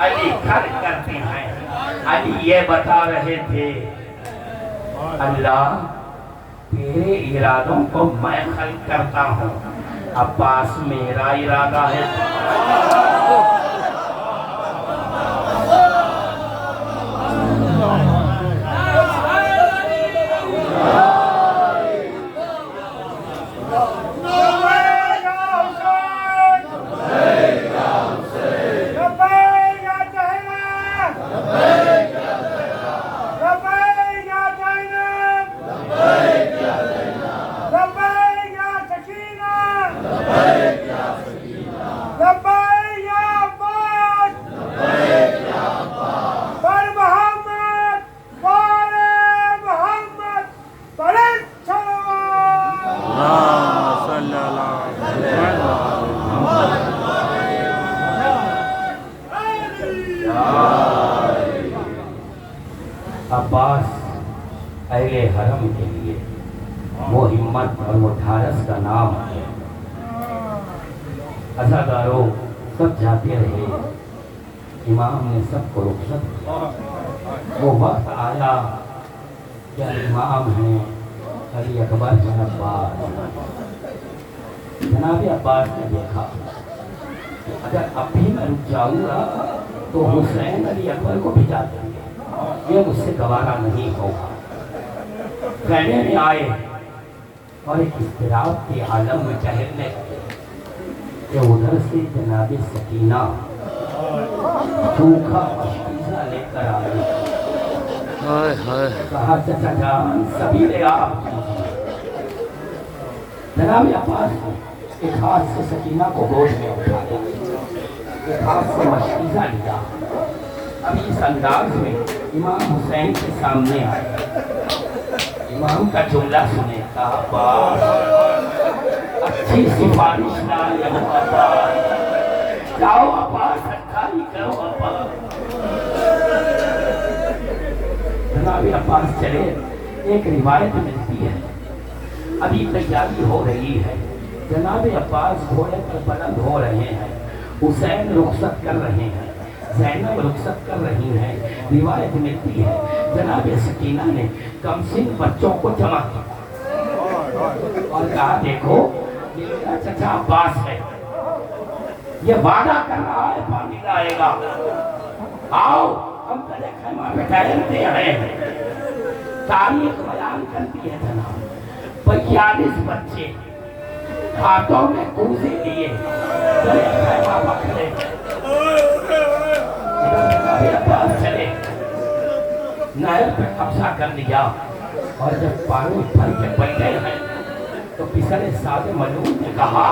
Speaker 1: علی خلق کرتے ہیں. علی یہ بتا رہے تھے اللہ تیرے ارادوں کو میں خلق کرتا ہوں، عباس میرا ارادہ ہے. عباس اہل حرم کے لیے وہ ہمت اور وہ ڈھارس کا نام ہے. عزاداروں سب جاتے رہے، امام نے سب کو رخصت کیا. وہ وقت آیا کہ امام ہیں علی اکبر بن عباس. جناب عباس نے دیکھا کہ اگر اب بھی میں رک جاؤں گا تو حسین علی اکبر کو بھجا دیں گے، یہ مجھ سے گوارا نہیں ہوگا. کہنے میں آئے اور ایک اضطراب کے عالم میں ٹہلنے لگے کہ ادھر سے جناب سکینہ سوکھا مشکیزہ لے کر آئی. کہا چچا جان سبیلے آپ کیجیے. جناب عباس ایک ہاتھ سے سکینہ کو گود میں اٹھایا، ایک ہاتھ سے مشکیزہ لیا. ابھی اس انداز میں امام حسین کے سامنے آئے. امام کا جملہ سنے، کہا عباس اچھی سفارش لائے ہو عباس، جاؤ عباس اچھا ہی کرو عباس. جناب عباس چلے. ایک روایت ملتی ہے ابھی تیاری ہو رہی ہے، جناب عباس گھوڑے پر بلند ہو رہے ہیں، حسین رخصت کر رہے ہیں، زینب رخصت کر رہی ہیں. روایت ملتی ہے جناب سکینہ نے کمسن بچوں کو جمع کیا اور کہا دیکھو یہ میرا چچا عباس ہے، یہ وعدہ کر رہا ہے پانی لائے گا، آؤ ہم پہلے خیمہ پہ ٹہلتے ہیں. تاریخ بیان کرتی ہے جناب 42 بچے ہاتھوں میں کوزے لیے خیمہ پکڑے. عباس چلے، نہر پہ قبضہ کر لیا اور جب پانی بھر کے بیٹھے ہیں تو پسرے سادے ملعون نے کہا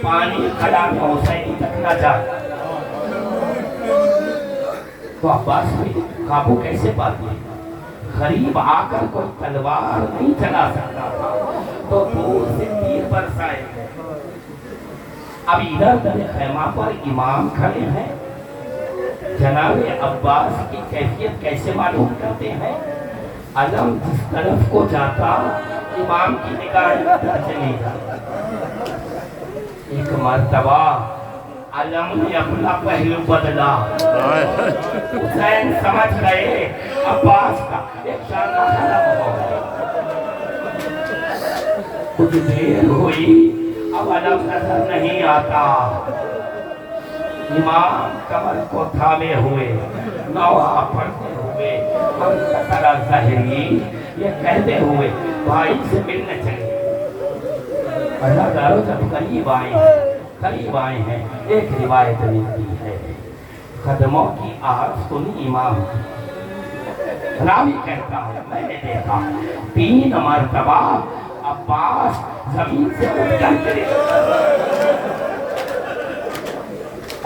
Speaker 1: پانی کھڑا میں حسینی تک نہ جائے. تو عباس بھی قابو کیسے پاتی؟ غریب آ کر کوئی تلوار نہیں چلا سکتا تھا تو دور سے تیر برسائے. اب ادھر در خیمہ پر امام کھڑے ہیں. جناب عباس کی کیفیت کیسے معلوم کرتے ہیں؟ علم جس طرف کو جاتا امام کی نگاہ ادھر چلی جاتی. ایک مرتبہ علم نے اپنا پہلو بدلا. حسین سمجھ گئے عباس کا ایک شانہ علم ہو گیا. کچھ دیر ہوئی اب علم نظر نہیں آتا. امام کمر کو تھامے ہوئے نوحہ پڑھتے ہوئے ہم قطرہ ظاہری یہ کہتے ہوئے بھائی سے ملنے چلے. اللہ دارو جب قریب آئے قریب آئے ہیں. ایک روایت ملتی ہے قدموں کی آہٹ سنی امام کی. راوی کہتا ہے میں نے دیکھا 3 مرتبہ عباس زمین سے اٹھ کر گرے.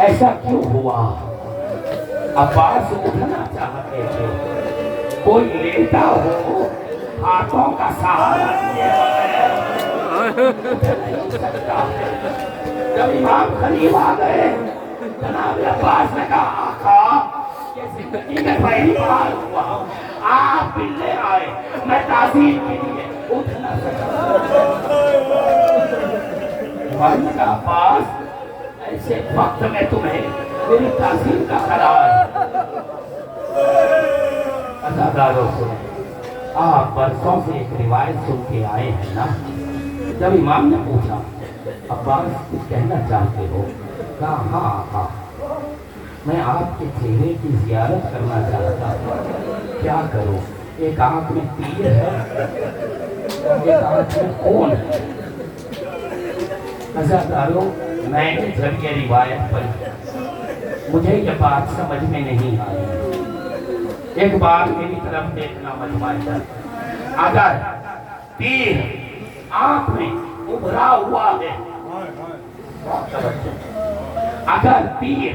Speaker 1: ایسا کیوں ہوا؟ عباس اٹھنا چاہتے تھے. کوئی لیٹا ہو ہاتھوں کا سہارا لیے بغیر نہیں سکتا. جب امام قریب آ گئے جناب عباس نے کہا آقا یہ زندگی میں پہلی بار ہوا آپ ملنے آئے میں تعظیم کے لیے اٹھ نہ سکتا. امام نے کہا عباس ایسے وقت میں تمہیں میری تعظیم کا خیال. عزاداروں سنیں آپ برسوں سے ایک روایت سن کے آئے ہیں نا. جب امام نے پوچھا عباس کچھ کہنا چاہتے ہو؟ کہا ہاں آقا میں آپ کے چہرے کی زیارت کرنا چاہتا ہوں. کیا کروں؟ ایک آنکھ میں تیر ہے ایک آنکھ میں خون ہے. عزاداروں میں نے جب یہ روایت پڑھی مجھے یہ بات سمجھ میں نہیں آئی. ایک بار میری طرف دیکھنا مجمع ہے. اگر تیر آنکھ میں ابھرا ہوا ہے اگر تیر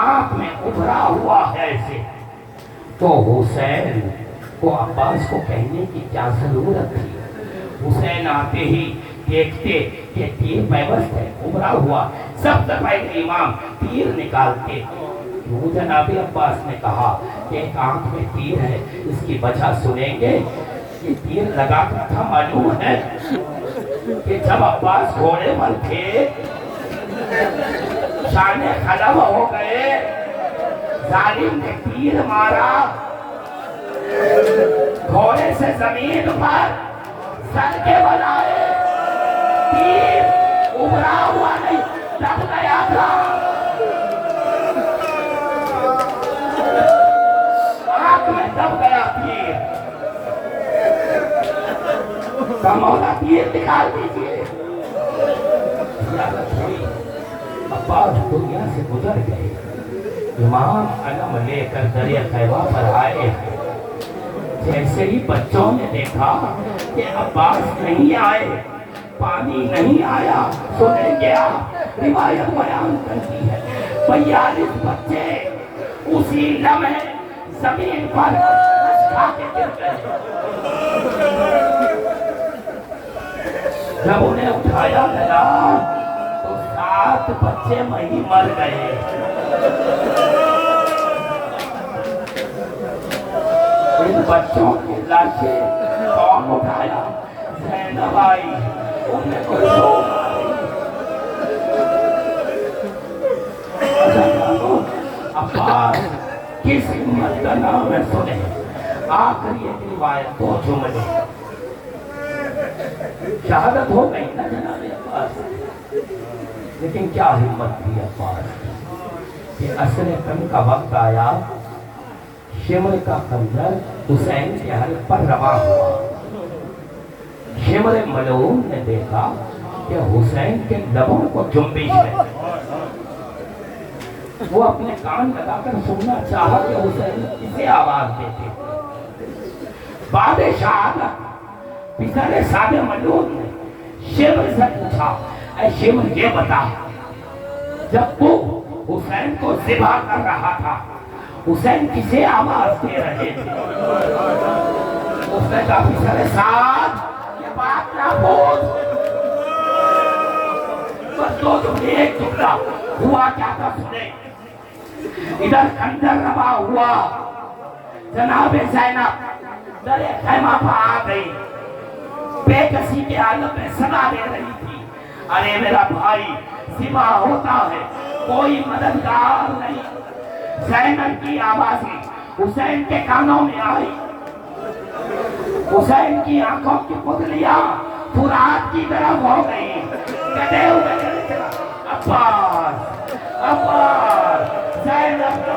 Speaker 1: آنکھ میں ابھرا ہوا ہے ایسے تو حسین کو عباس کو کہنے کی کیا ضرورت تھی؟ حسین آتے ہی دیکھتے کہ تیر پیوست ہے ابھرا ہوا. سب سے پہلے امام تیر نکالتے. وہ جناب عباس نے کہا کہ ایک آنکھ میں تیر ہے اس کی وجہ سنیں گے. یہ تیر لگا کر تھا معلوم ہے کہ جب عباس گھوڑے پر تھے شانے خلب ہو گئے ظالم نے تیر مارا گھوڑے سے زمین پر سر کے بنائے. تیر ابھرا ہوا نہیں دب گیا تھا. آنکھ میں دب گیا تیر. مولا تیر نکال دیجیے. زیادت ہوئی عباس دنیا سے گزر گئے. امام علم لے کر دریا خیبہ پر آئے. جیسے ہی بچوں نے دیکھا کہ عباس نہیں آئے پانی نہیں آیا سنیں گیا روایت بیان کرتی ہے 42 بچے اسی لمحے زمین پر کھا کے گر گئے. جب انہیں اٹھایا گیا تو 7 بچے وہیں مر گئے. ان بچوں کی لاشیں کون اٹھایا؟ زینب آئی ام کلثوم آئی. عباس کس ہمت کا نام ہے سنیں. آخری ایک روایت 2 جملے. شہادت ہو گئی نا جناب عباس لیکن کیا ہمت تھی عباس کہ عصر کم کا وقت آیا. شمر کا خنجر حسین کے حلق پر رواں ہوا. شمر ملعون نے دیکھا کہ حسین کے لبوں کو جنبش ہے. وہ اپنے کان لگا کر سننا چاہا کہ حسین کسے آواز دیتے. بعد شہادت پسر سادہ ملعون نے شمر سے پوچھا اے شمر یہ بتا جب تو حسین کو ذبح کر رہا تھا حسین کسے آواز دے رہے تھے؟ اس نے کہا پسر سعد یہ بات نہ پوچھ. بس 2 جملے ایک جملہ ہوا کیا تھا سنے. ادھر خنجر روا ہوا. جناب زینب در خیمہ پر آ گئی. بے کسی کے عالم میں صدا دے رہی تھی ارے میرا بھائی ذبح ہوتا ہے کوئی مددگار نہیں. زینب کی آوازیں حسین کے کانوں میں آئی. حسین کی آنکھوں کی پتلیاں فرات کی طرف ہو گئی. کہتے ہوئے چلا عباس عباس زینب کو